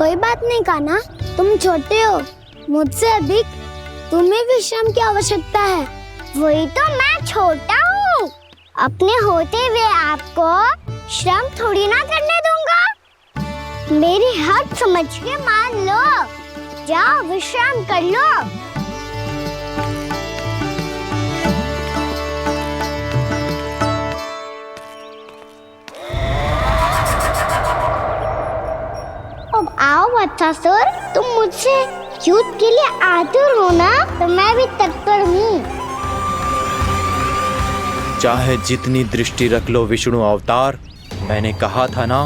कोई बात नहीं कान्हा, तुम छोटे हो, मुझसे अधिक तुम्हें विश्राम की आवश्यकता है। वही तो मैं छोटा हूँ, अपने होते हुए आपको श्रम थोड़ी ना करने दूंगा। मेरी हद समझ के मान लो, जाओ विश्राम कर लो। अब आओ वत्सासुर, तुम मुझसे युद्ध के लिए आतुर हो ना, तो मैं भी तत्पर हूँ। चाहे जितनी दृष्टि रख लो विष्णु अवतार, मैंने कहा था ना,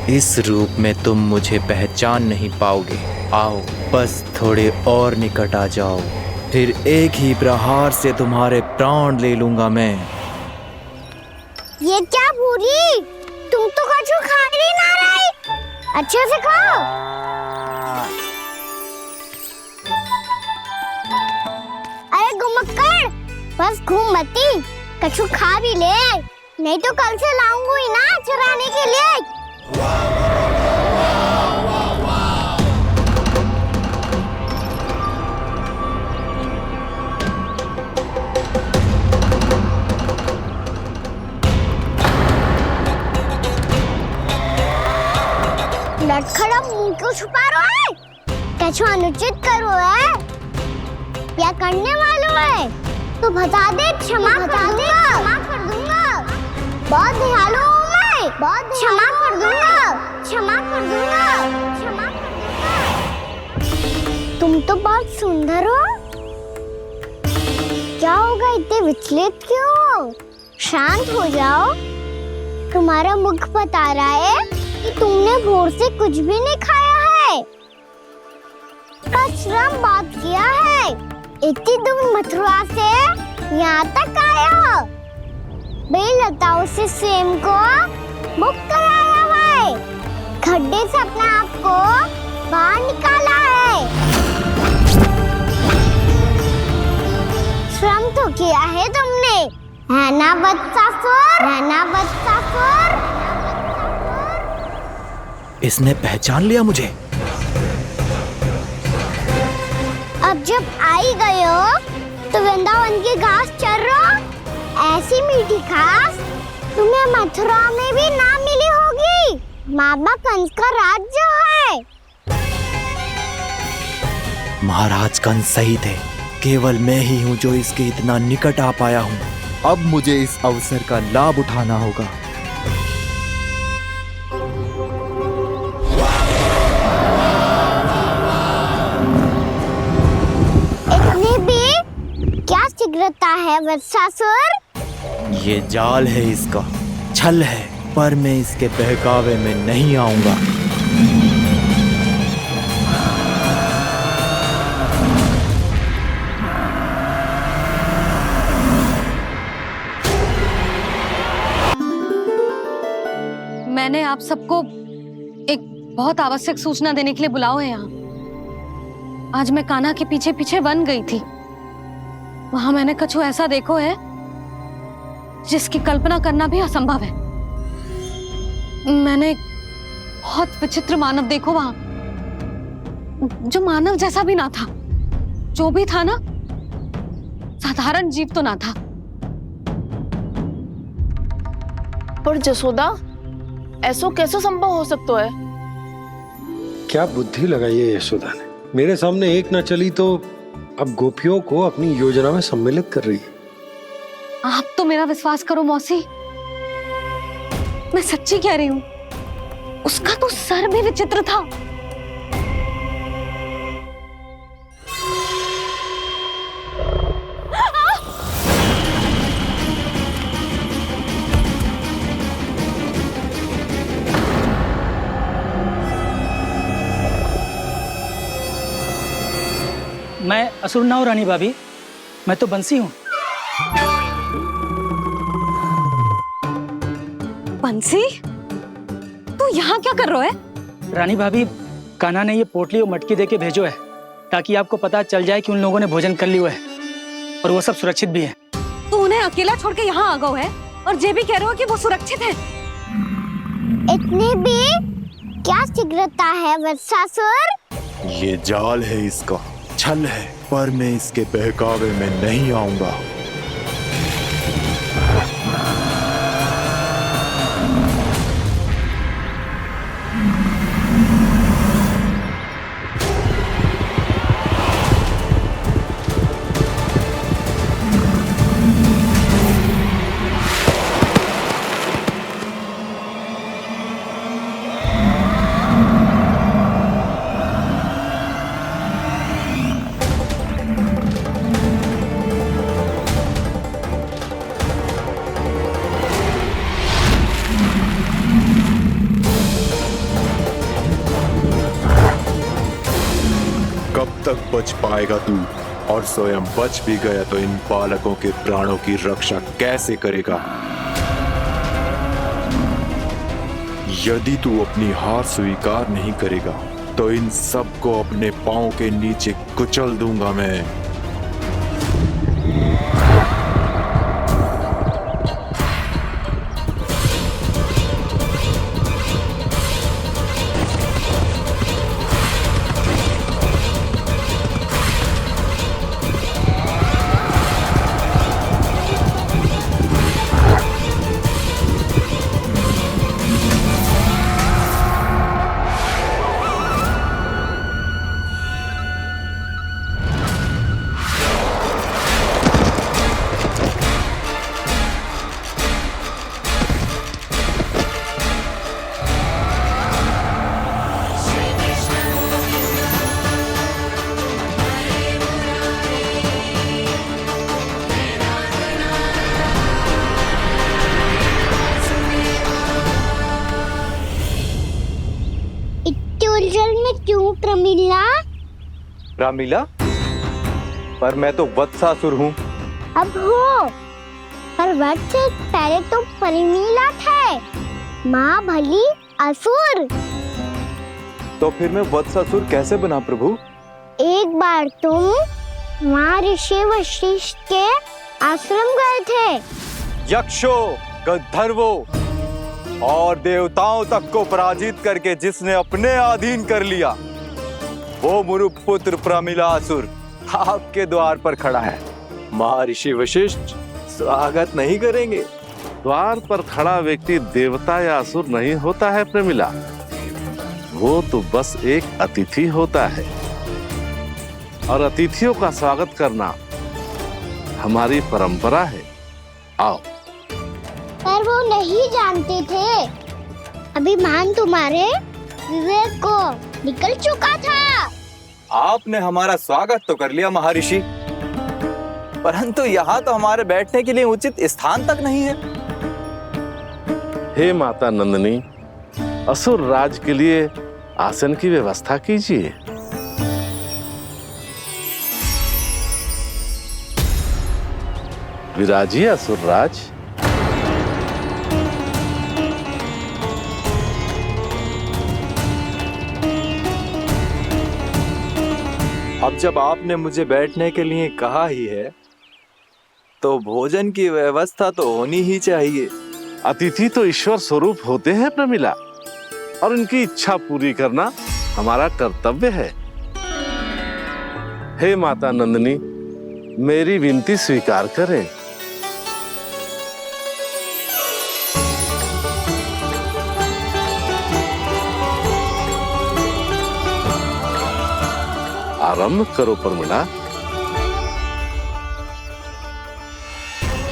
इस रूप में तुम मुझे पहचान नहीं पाओगे। आओ बस थोड़े और निकट आ जाओ, फिर एक ही प्रहार से तुम्हारे प्राण ले लूंगा मैं। ये क्या भूरी, तुम तो कछु खा ही ना रही, अच्छे से खाओ। अरे घुमक्कड़, बस घूम मती, कछु खा भी ले, नहीं तो कल से लाऊंगी ही ना चुराने के लिए। लटखड़ा मुंह क्यों छुपा रहा है? कछु अनुचित करो है या करने वालों है तो बता दे, क्षमा कर दूंगा। बहुत दयालु हूँ मैं, बहुत क्षमा कर दूंगा। तुम तो बहुत सुंदर हो, क्या होगा, इतने विचलित क्यों हो? शांत हो जाओ, तुम्हारा मुख बता रहा है कि तुमने भोर से कुछ भी नहीं खाया है, बस श्रम बहुत किया है। इतनी दूर मथुरा से यहाँ तक आए हो, बेलताओं से स्वयं को मुक्त कराया है, खड्डे से अपने आप को बाहर निकाला है। श्रम तो किया है तुमने, है ना वत्सासुर? इसने पहचान लिया मुझे। अब जब आई गए हो तो वृंदावन की घास चर रहो, ऐसी मीठी घास तुम्हें मथुरा में भी ना मिली होगी। मामा कंस का राज्य है। महाराज कंस सही थे, केवल मैं ही हूँ जो इसके इतना निकट आ पाया हूँ। अब मुझे इस अवसर का लाभ उठाना होगा। इतने भी क्या शीघ्रता है वत्सासुर? ये जाल है इसका, छल है, पर मैं इसके बहकावे में नहीं आऊंगा। मैंने आप सबको एक बहुत आवश्यक सूचना देने के लिए बुलाओ है यहाँ। आज मैं कान्हा के पीछे पीछे वन गई थी, वहां मैंने कछु ऐसा देखो है जिसकी कल्पना करना भी असंभव है। मैंने एक बहुत विचित्र मानव देखो वहां, जो मानव जैसा भी ना था, जो भी था ना, साधारण जीव तो ना था। पर जसोदा, ऐसो कैसे संभव हो सकता है? क्या बुद्धि लगाई है यशोदा ने, मेरे सामने एक ना चली तो अब गोपियों को अपनी योजना में सम्मिलित कर रही है। आप तो मेरा विश्वास करो मौसी, मैं सच्ची कह रही हूं, उसका तो सर भी विचित्र था। मैं असुर ना हूं रानी भाभी, मैं तो बंसी हूँ। बंसी, तू यहाँ क्या कर रहा है? रानी भाभी, कान्हा ने ये पोटली और मटकी देके भेजो है ताकि आपको पता चल जाए कि उन लोगों ने भोजन कर लिया है और वो सब सुरक्षित भी है। तू उन्हें अकेला छोड़ के यहाँ आ गया है और ये भी कह रहे हो कि वो सुरक्षित है। इतने भी क्या शीघ्रता है वत्सासुर? ये जाल है इसका, छल है, पर मैं इसके बहकावे में नहीं आऊंगा। बच पाएगा तू? और स्वयं बच भी गया तो इन बालकों के प्राणों की रक्षा कैसे करेगा? यदि तू अपनी हार स्वीकार नहीं करेगा तो इन सबको अपने पांव के नीचे कुचल दूंगा मैं। क्यों प्रमिला? रामीला, पर मैं तो वत्सासुर हूँ। अब हो, पर वत्स से पहले तो प्रमिला थे, माँ भली असुर। तो फिर मैं वत्सासुर कैसे बना प्रभु? एक बार तुम वहाँ ऋषि वशिष्ठ के आश्रम गए थे। यक्षो, गंधर्वों और देवताओं तक को पराजित करके जिसने अपने अधीन कर लिया, वो मुरुपुत्र प्रमिलासुर आपके द्वार पर खड़ा है। महर्षि वशिष्ठ स्वागत नहीं करेंगे? द्वार पर खड़ा व्यक्ति देवता या असुर नहीं होता है प्रमिला, वो तो बस एक अतिथि होता है, और अतिथियों का स्वागत करना हमारी परंपरा है। आओ। पर वो नहीं जानते थे, अभिमान तुम्हारे विवेक को निकल चुका था। आपने हमारा स्वागत तो कर लिया महर्षि, परंतु यहाँ तो हमारे बैठने के लिए उचित स्थान तक नहीं है। हे माता नंदिनी, असुर राज के लिए आसन की व्यवस्था कीजिए। विराजिए असुर राज। अब जब आपने मुझे बैठने के लिए कहा ही है, तो भोजन की व्यवस्था तो होनी ही चाहिए। अतिथि तो ईश्वर स्वरूप होते हैं प्रमिला, और उनकी इच्छा पूरी करना हमारा कर्तव्य है। हे माता नंदिनी, मेरी विनती स्वीकार करें। आरंभ करो प्रमिला।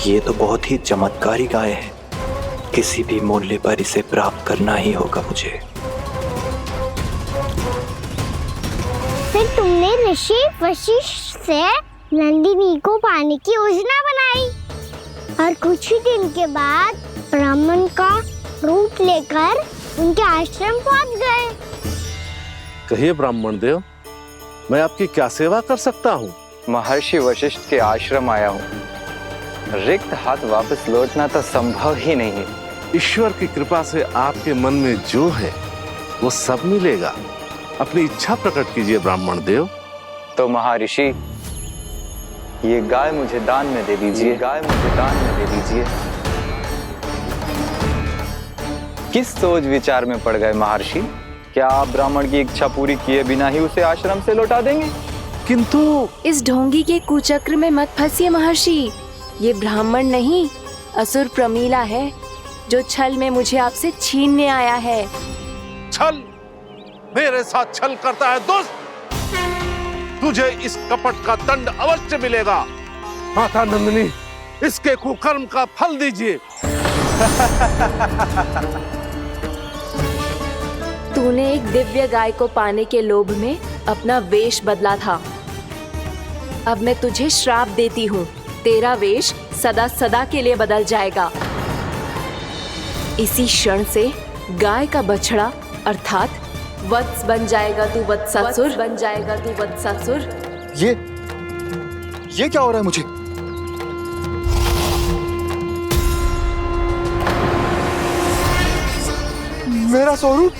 ये तो बहुत ही चमत्कारी गाय है, किसी भी मूल्य पर इसे प्राप्त करना ही होगा मुझे। फिर तुमने ऋषि वशिष्ठ से नंदिनी को पाने की योजना बनाई, और कुछ ही दिन के बाद ब्राह्मण का रूप लेकर उनके आश्रम पहुंच गए। कहिए ब्राह्मण देव, मैं आपकी क्या सेवा कर सकता हूँ? महर्षि वशिष्ठ के आश्रम आया हूँ। रिक्त हाथ वापस लौटना तो संभव ही नहीं है। ईश्वर की कृपा से आपके मन में जो है वो सब मिलेगा। अपनी इच्छा प्रकट कीजिए ब्राह्मण देव। तो महर्षि, ये गाय मुझे दान में दे दीजिए। गाय मुझे दान में दे दीजिए। किस सोच विचार में पड़ गए महर्षि? क्या आप ब्राह्मण की इच्छा पूरी किए बिना ही उसे आश्रम से लौटा देंगे? किंतु इस ढोंगी के कुचक्र में मत फंसिए महर्षि। ये ब्राह्मण नहीं, असुर प्रमीला है जो छल में मुझे आपसे छीनने आया है। छल? मेरे साथ छल करता है दुष्ट? तुझे इस कपट का दंड अवश्य मिलेगा। माता नंदिनी, इसके कुकर्म का फल दीजिए। तूने एक दिव्य गाय को पाने के लोभ में अपना वेश बदला था। अब मैं तुझे श्राप देती हूँ, तेरा वेश सदा सदा के लिए बदल जाएगा। इसी क्षण से गाय का बछड़ा अर्थात वत्स बन जाएगा तू वत्सासुर, बन जाएगा तू वत्सासुर। ये क्या हो रहा है मुझे? मेरा स्वरूप?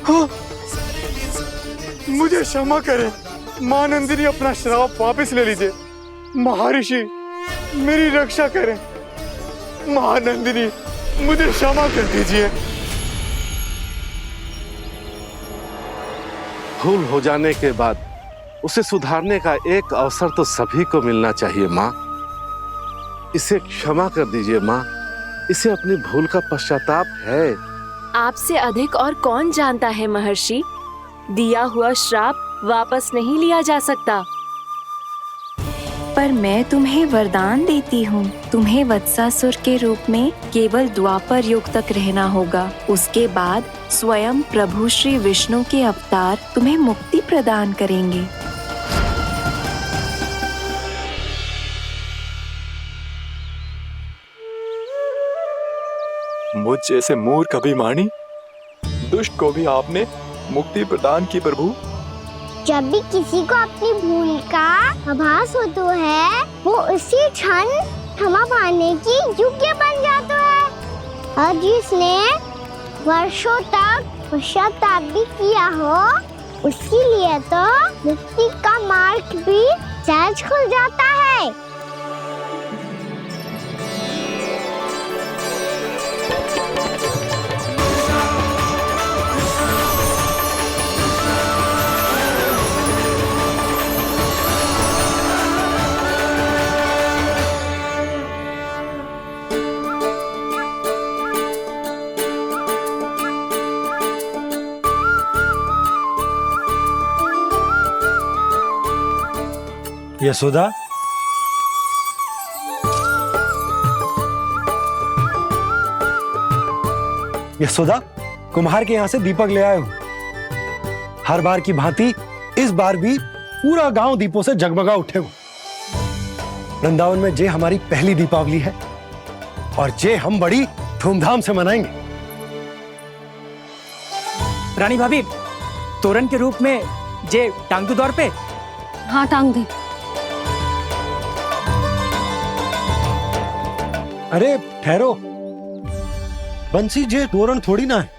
हाँ। मुझे क्षमा करें मां नंदिनी, अपना श्राप वापस ले लीजिए। महर्षि मेरी रक्षा करें। मां नंदिनी मुझे क्षमा कर दीजिए। भूल हो जाने के बाद उसे सुधारने का एक अवसर तो सभी को मिलना चाहिए माँ। इसे क्षमा कर दीजिए माँ, इसे अपनी भूल का पश्चाताप है। आपसे अधिक और कौन जानता है महर्षि, दिया हुआ श्राप वापस नहीं लिया जा सकता। पर मैं तुम्हें वरदान देती हूँ, तुम्हें वत्सासुर के रूप में केवल द्वापर युग तक रहना होगा। उसके बाद स्वयं प्रभु श्री विष्णु के अवतार तुम्हें मुक्ति प्रदान करेंगे। मुझ जैसे मूर्ख अभिमानी दुष्ट को भी आपने मुक्ति प्रदान की प्रभु। जब भी किसी को अपनी भूल का आभास होता है, वो उसी क्षण क्षमा पाने की योग्य बन जाता है। और जिसने वर्षों तक पश्चाताप भी किया हो, उसके लिए तो मुक्ति का मार्ग भी सहज खुल जाता है। यशोदा, यशोदा, कुम्हार के यहाँ से दीपक ले आया हूँ। हर बार की भांति इस बार भी पूरा गांव दीपों से जगमगा उठे हो। वृंदावन में जे हमारी पहली दीपावली है और जे हम बड़ी धूमधाम से मनाएंगे। रानी भाभी, तोरण के रूप में जे टांग दो द्वार पे। हाँ, टांग दे। अरे ठहरो बंसी, जे तोरण थोड़ी ना है।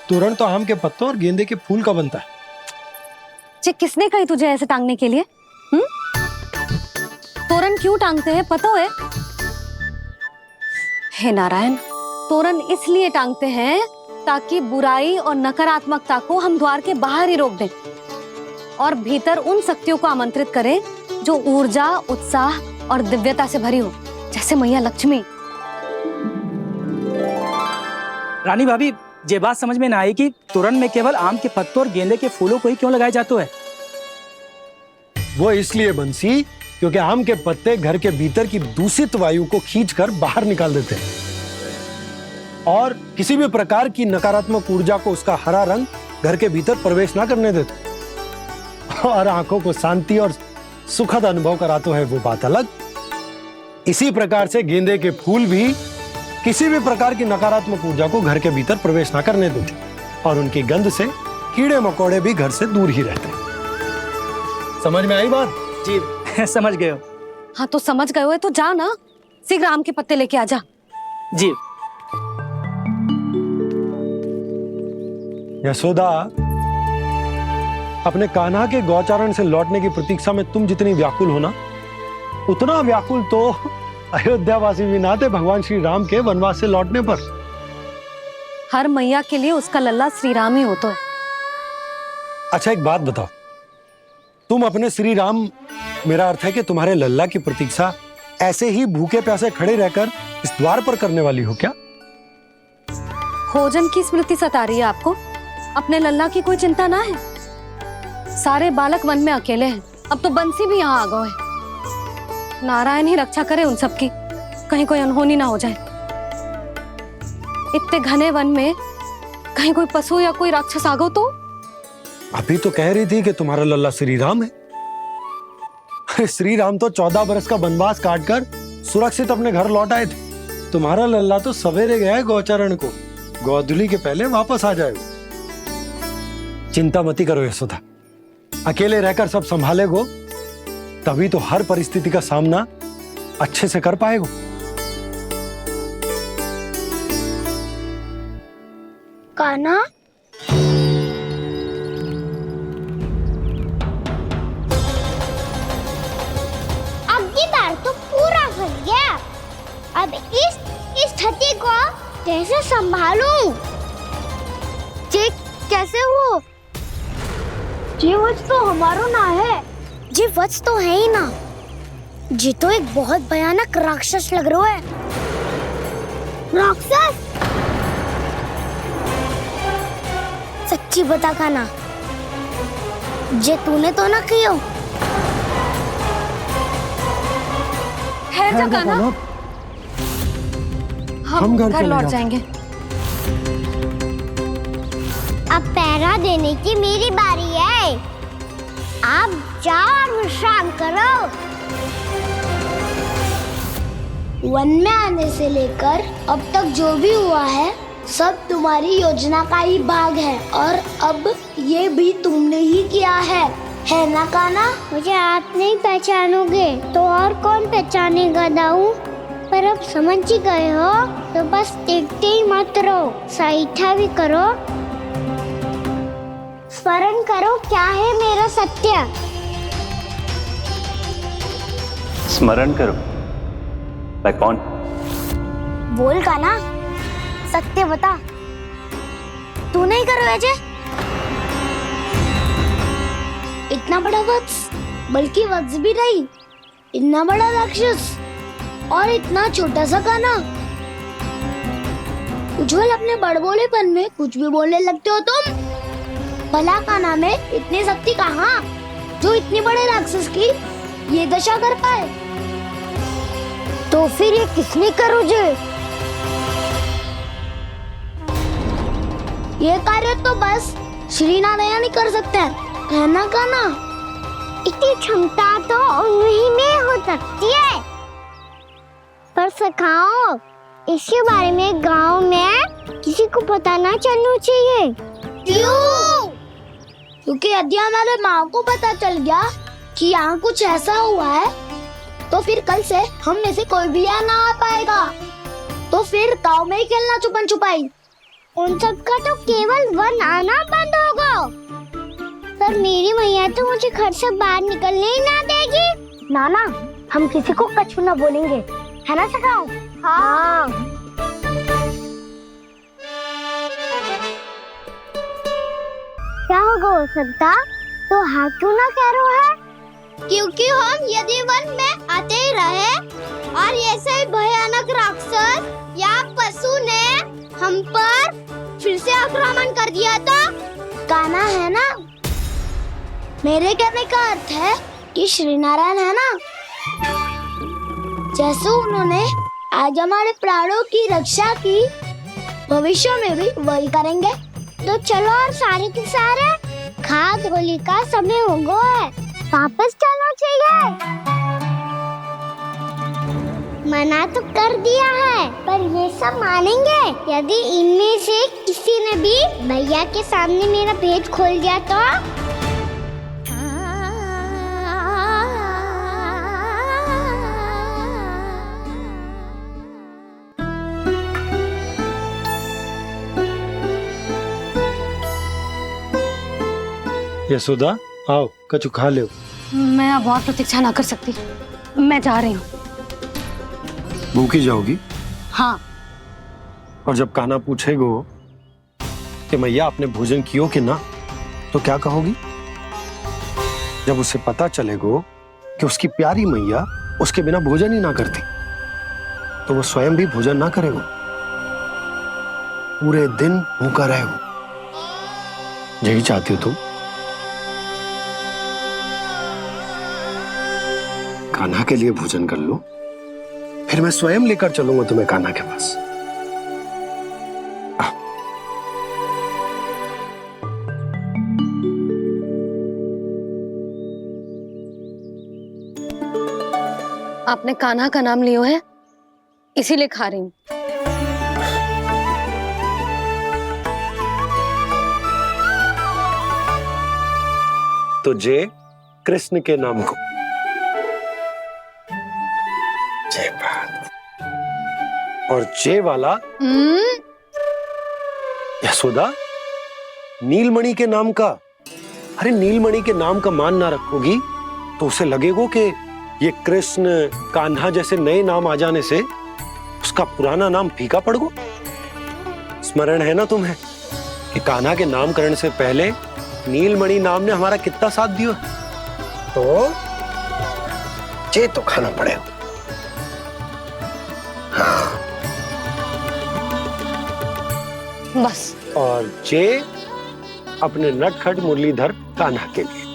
तोरण तो आम के पत्तों और गेंदे के फूल का बनता है। जे किसने कही तुझे ऐसे टांगने के लिए? तोरण क्यों टांगते हैं पता है? हे नारायण, तोरण इसलिए टांगते हैं ताकि बुराई और नकारात्मकता को हम द्वार के बाहर ही रोक दें और भीतर उन शक्तियों को आमंत्रित करें जो ऊर्जा, उत्साह और दिव्यता से भरी हो, जैसे मैया लक्ष्मी। रानी भाभी, ये बात समझ में ना आई कि तोरण में केवल आम के पत्तों और गेंदे के फूलों को ही क्यों लगाया जाता है? वो इसलिए बंसी, क्योंकि आम के पत्ते घर के भीतर की दूषित वायु को खींचकर बाहर निकाल देते हैं और किसी भी प्रकार की नकारात्मक ऊर्जा को उसका हरा रंग घर के भीतर प्रवेश ना करने देते और आंखों को शांति और सुखद अनुभव कराते है, वो बात अलग। इसी प्रकार से गेंदे के फूल भी किसी भी प्रकार की नकारात्मक ऊर्जा को घर के भीतर प्रवेश ना करने देते और उनकी गंध से कीड़े मकोड़े भी घर से दूर ही रहते। समझ में आई बात? जी समझ गए हो। हाँ तो समझ गए हो तो जा ना, शीघ्र आम के पत्ते लेके आ जा। जी। यशोदा, अपने कान्हा के गौचारण से लौटने की प्रतीक्षा में तुम जितनी व्याकुल हो ना, उतना व्याकुल तो अयोध्यावासी भी ना थे भगवान श्री राम के वनवास से लौटने पर। हर मैया के लिए उसका लल्ला श्री राम ही होता है। अच्छा एक बात बताओ, तुम अपने श्री राम, मेरा अर्थ है कि तुम्हारे लल्ला की प्रतीक्षा ऐसे ही भूखे प्यासे खड़े रहकर इस द्वार पर करने वाली हो क्या? भोजन की स्मृति सता रही है आपको? अपने लल्ला की कोई चिंता ना है। सारे बालक वन में अकेले हैं, अब तो बंसी भी यहाँ आ गए हैं। नारायण ही रक्षा करे उन सबकी, कहीं कोई अनहोनी ना हो जाए। इतने घने वन में कहीं कोई पशु या कोई राक्षस आ गो तो? अभी तो कह रही थी कि तुम्हारा लल्ला श्री राम है। अरे श्री राम तो 14 बरस का वनवास काटकर सुरक्षित अपने घर लौट आए थे। तुम्हारा लल्ला तो सवेरे गया है गौचरण को, गोधूली के पहले वापस आ जाएगा। चिंता मती करो यशोदा, अकेले रहकर सब संभालेगो तभी तो हर परिस्थिति का सामना अच्छे से कर पाएगो। कान्हा, अब की बार तो पूरा फंस गया। अब इस स्थिति को कैसे संभालूं? जी कैसे हो? जी वच तो हमारो ना है। जी वच तो है ही ना। जी तो एक बहुत भयानक राक्षस लग रहा है। राक्षस? सच्ची बता कान्हा, जे तूने तो ना कियो? है जा कान्हा, हम घर लौट जाएंगे। अब पहरा देने की मेरी बारी है। आप जाओ और विश्राम करो। वन में आने से लेकर अब तक जो भी हुआ है सब तुम्हारी योजना का ही भाग है, और अब ये भी तुमने ही किया है ना कान्हा? मुझे आप नहीं पहचानोगे तो और कौन पहचानेगा दाऊ? पर अब समझ ही गए हो तो बस देखते ही मत रहो, सईठा भी करो। स्मरण करो क्या है मेरा सत्य। स्मरण करो, मैं कौन? बोल कान्हा, सत्य बता। तू नहीं करो अजय? इतना बड़ा वत्स, बल्कि वत्स भी नहीं, इतना बड़ा राक्षस और इतना छोटा सा कान्हा। उज्जवल अपने बड़बोलेपन में कुछ भी बोलने लगते हो तुम। भला कान्हा में इतनी शक्ति कहाँ जो इतने बड़े राक्षस की ये दशा कर पाए? तो फिर ये किसने करो जे? ये कार्य तो बस श्री नारायण ही कर सकते हैं, है ना कान्हा? इतनी क्षमता तो उन्हीं में हो सकती है, पर सखाओ इसके बारे में गांव में किसी को पता ना चलना चाहिए। क्यों? क्योंकि यदि हमारे माँ को पता चल गया कि यहाँ कुछ ऐसा हुआ है तो फिर कल से हम में से कोई भी यहाँ ना आ पाएगा। तो फिर गांव में ही खेलना छुपन छुपाई। उन सब का तो केवल वन आना बंद होगा। पर मेरी मैया तो मुझे घर से बाहर निकलने ही ना देगी। नाना, हम किसी को कछु ना बोलेंगे, है ना सखाओ? हाँ। क्या होगा हो सकता? तो हाँ क्यों ना कह रहा है? क्योंकि हम यदि वन में आते ही रहे और ऐसे ही भयानक राक्षस या पशु ने हम पर फिर से आक्रमण कर दिया तो कान्हा, है ना? मेरे कहने का अर्थ है कि श्री नारायण है ना, जैसे उन्होंने आज हमारे प्राणों की रक्षा की, भविष्य में भी वही करेंगे। तो चलो और सारे के सारे खाद होली का समय हो गया है, वापस चलना चाहिए। मना तो कर दिया है, पर ये सब मानेंगे यदि इनमें से किसी ने भी भैया के सामने मेरा भेद खोल दिया तो? यशोदा आओ, कछु खा लो। मैं अब और प्रतीक्षा ना कर सकती, मैं जा रही हूँ। भूखी जाओगी? हाँ। और जब कान्हा पूछेगो कि मैया आपने भोजन कियो कि ना, तो क्या कहोगी? जब उसे पता चलेगा कि उसकी प्यारी मैया उसके बिना भोजन ही ना करती, तो वो स्वयं भी भोजन ना करेगा, पूरे दिन भूखा रहेगा। यही चाहती हो तुम? कान्हा के लिए भोजन कर लो, फिर मैं स्वयं लेकर चलूंगा तुम्हें कान्हा के पास। आपने कान्हा का नाम लियो है, इसीलिए खा रही हूं। तो जय कृष्ण के नाम को। जय बात। और जय वाला यशोदा नीलमणि के नाम का। अरे नीलमणि के नाम का मान ना रखोगी तो उसे लगेगा कि ये कृष्ण कान्हा जैसे नए नाम आ जाने से उसका पुराना नाम फीका पड़ गो। स्मरण है ना तुम्हें कि कान्हा के नामकरण से पहले नीलमणि नाम ने हमारा कितना साथ दिया? तो जे तो खाना पड़ेगा। हाँ। बस। और जे अपने नटखट मुरलीधर कान्हा के लिए।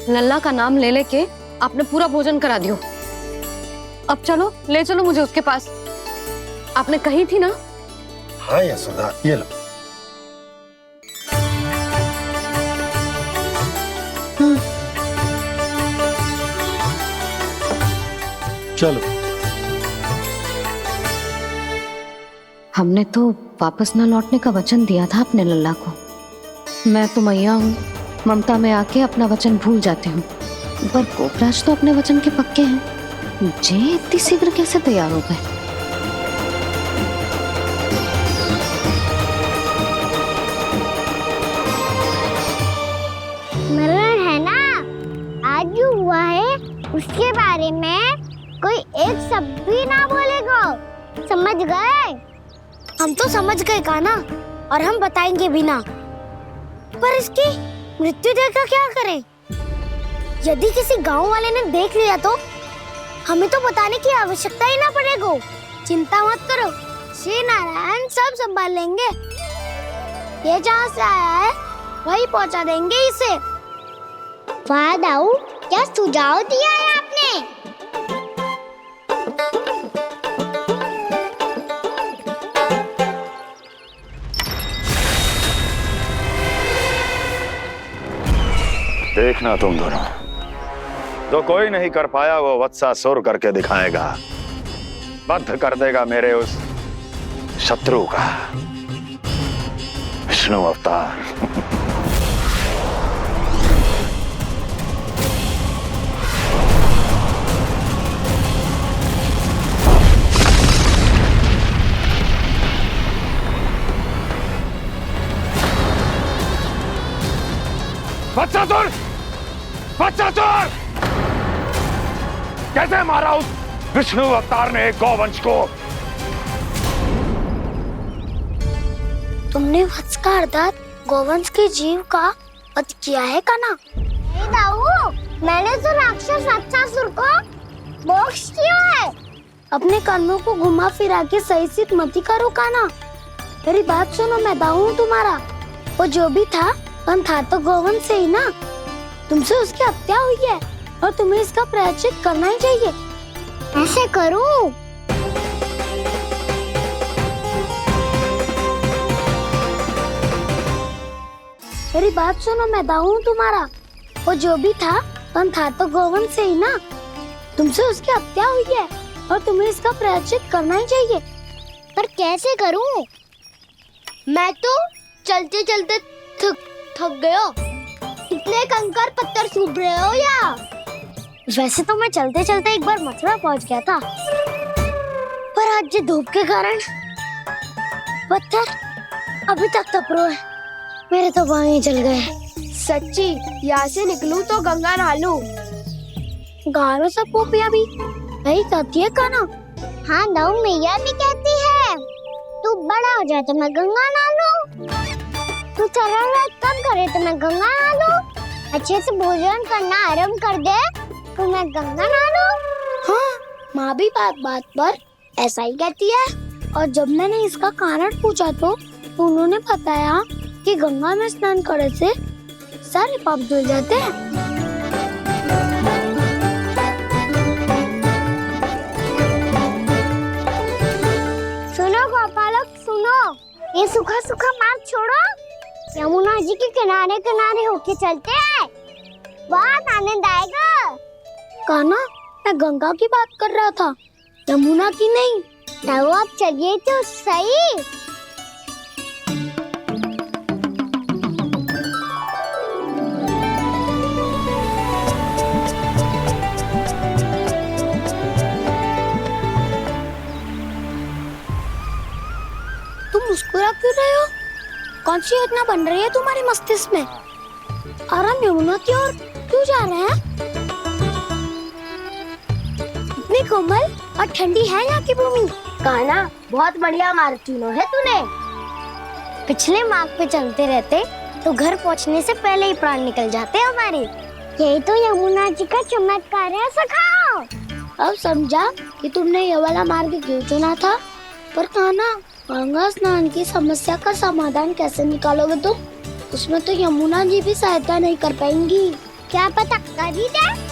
लल्ला का नाम ले लेके आपने पूरा भोजन करा दियो। अब चलो, ले चलो मुझे उसके पास। आपने कही थी ना? हाँ यशोदा, ये लो। चलो। हमने तो वापस ना लौटने का वचन दिया था अपने लल्ला को। मैं तो मैया हूँ, ममता में आके अपना वचन भूल जाती हूँ, पर गोपराज तो अपने वचन के पक्के हैं। जे इतनी शीघ्र कैसे तैयार हो गए? मरण है ना, आज जो हुआ है उसके बारे में कोई एक शब्द भी ना बोलेगा। समझ गए? हम तो समझ गए कान्हा, और हम बताएंगे भी ना। पर इसकी मृत्यु देखकर क्या करें? यदि किसी गांव वाले ने देख लिया तो हमें तो बताने की आवश्यकता ही ना पड़ेगा। चिंता मत करो, श्री नारायण सब संभाल लेंगे। ये जहाँ से आया है वही पहुँचा देंगे इसे। वाह दाऊ, क्या सुझाव दिया है आपने? देखना तुम दोनों, जो कोई नहीं कर पाया वो वत्सासुर करके दिखाएगा। बद्ध कर देगा मेरे उस शत्रु का विष्णु अवतार। वत्सासुर! वत्सासुर! कैसे मारा उस विष्णु अवतार ने गौवंश को? तुमने वत्स का अर्थात गौवंश के जीव का वध किया है कान्हा? नहीं दाऊ, मैंने तो राक्षस वत्सासुर को मोक्ष दिया है। अपने कर्मों को घुमा फिरा के सही सिद्ध मत करो कान्हा। मेरी बात सुनो, मैं दाऊ हूँ तुम्हारा। वो जो भी था तो गौवंश से ही ना। तुमसे उसकी हत्या हुई है और तुम्हें इसका प्रायश्चित करना ही चाहिए। ऐसे करूं? मेरी बात सुनो, मैं दाऊ हूँ तुम्हारा। वो जो भी था तो गौवंश से ही ना। तुमसे उसकी हत्या हुई है और तुम्हें इसका प्रायश्चित करना ही चाहिए। पर कैसे करूं? मैं तो चलते चलते थक गया। इतने कंकर पत्थर सूख रहे हो या? वैसे तो मैं चलते चलते एक बार मथुरा पहुंच गया था, पर आज ये धूप के कारण पत्थर अभी तक तप रहे हैं। मेरे तो पाँव ही जल गए। सच्ची, यहाँ से निकलूं तो गंगा नहा लूं। गारों सब पोपिया भी यही कहती है कान्हा। हाँ दाऊ, मैया भी कहती है। तू बड़ा हो जाए तो मैं गंगा नहा लूं। तू चरण व्रत कब करे तो मैं गंगा नहा लूं। अच्छे से भोजन करना आरंभ कर दे तो मैं गंगा नहा लूं। हाँ, माँ भी बात बात पर ऐसा ही कहती है। और जब मैंने इसका कारण पूछा तो उन्होंने बताया कि गंगा में स्नान करने से सारे पाप धुल जाते हैं। सुनो गोपालक सुनो, ये सूखा सूखा मार्ग छोड़ो, यमुना जी के किनारे किनारे होके चलते हैं, बहुत आनंद आएगा। कान्हा, मैं गंगा की बात कर रहा था, यमुना की नहीं। तो आप चलिए तो सही। तुम मुस्कुरा क्यों रहे हो? कौन सी योजना बन रही है तुम्हारे मस्तिष्क में? और हम यमुना की ओर क्यों जा रहे हैं? इतनी कोमल और ठंडी है यहाँ की भूमि। कान्हा, बहुत बढ़िया मार्ग चुनो है तूने। पिछले मार्ग पे चलते रहते तो घर पहुँचने से पहले ही प्राण निकल जाते हमारे। यही तो यमुना जी का चमत्कार है सखाओ। अब समझा कि तुमने ये वाला मार्ग क्यों चुना था। पर कान्हा, गंगा स्नान की समस्या का समाधान कैसे निकालोगे तुम? उसमें तो यमुना जी भी सहायता नहीं कर पाएंगी। क्या पता कर ही दे।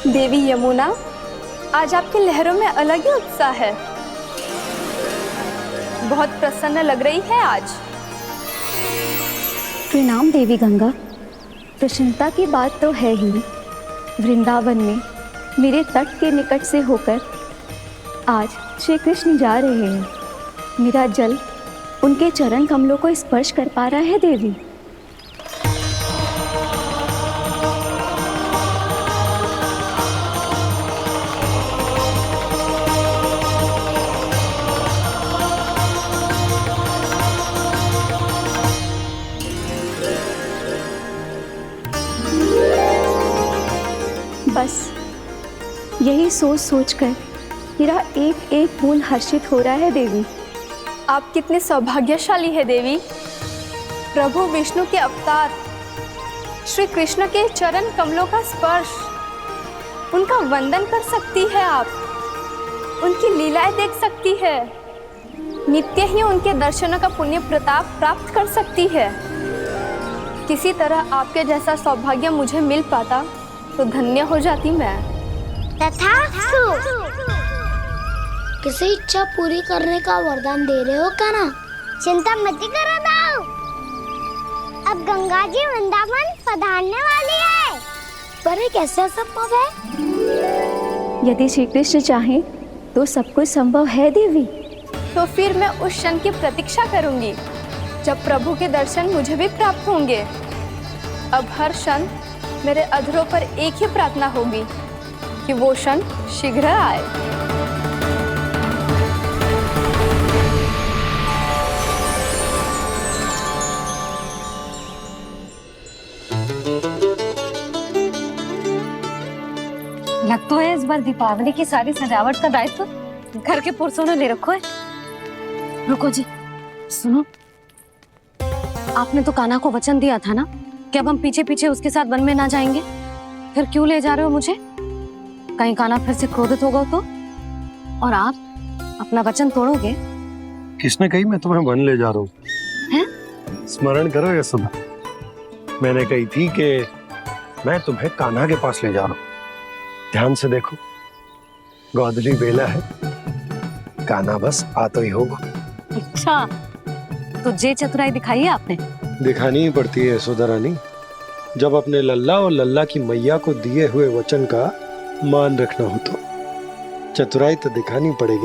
देवी यमुना, आज आपकी लहरों में अलग ही उत्साह है। बहुत प्रसन्न लग रही है आज। प्रणाम देवी गंगा। प्रसन्नता की बात तो है ही। वृंदावन में मेरे तट के निकट से होकर आज श्री कृष्ण जा रहे हैं। मेरा जल उनके चरण कमलों को स्पर्श कर पा रहा है देवी। बस यही सोच सोचकर मेरा एक एक फूल हर्षित हो रहा है देवी। आप कितने सौभाग्यशाली है देवी। प्रभु विष्णु के अवतार श्री कृष्ण के चरण कमलों का स्पर्श, उनका वंदन कर सकती है आप, उनकी लीलाएं देख सकती है, नित्य ही उनके दर्शनों का पुण्य प्रताप प्राप्त कर सकती है। किसी तरह आपके जैसा सौभाग्य मुझे मिल पाता तो धन्य हो जाती मैं। तथास्तु। किसी इच्छा पूरी करने का वरदान दे रहे हो कान्हा? चिंता मत करो दाऊ। अब गंगा जी वृंदावन पधारने वाली है। पर ये कैसे संभव है? यदि श्री कृष्ण चाहे तो सब कुछ संभव है देवी। तो फिर मैं उस क्षण की प्रतीक्षा करूंगी जब प्रभु के दर्शन मुझे भी प्राप्त होंगे। अब हर क्षण मेरे अधरों पर एक ही प्रार्थना होगी कि वो क्षण शीघ्र आए। लग तो है इस बार दीपावली की सारी सजावट का दायित्व घर के पुरुषों ने ले रखो है। रुको जी, सुनो, आपने तो कान्हा को वचन दिया था ना कि अब हम पीछे पीछे उसके साथ वन में ना जाएंगे। फिर क्यों ले जा रहे हो मुझे? कहीं कान्हा फिर से क्रोधित होगा तो? और आप अपना वचन तोड़ोगे? किसने कही मैं तुम्हें वन ले जा रहा हूँ? स्मरण करो यशोदा, मैंने कही थी कि मैं तुम्हें कान्हा के पास ले जा रहा हूँ। ध्यान से देखो, गोधली बेला है, कान्हा बस आ तो ही होगा। अच्छा, तो जे चतुराई दिखाई है आपने? दिखानी ही पड़ती है यशोदा रानी, जब अपने लल्ला और लल्ला की मैया को दिए हुए वचन का मान रखना हो तो। चतुराई तो दिखानी पड़ेगी।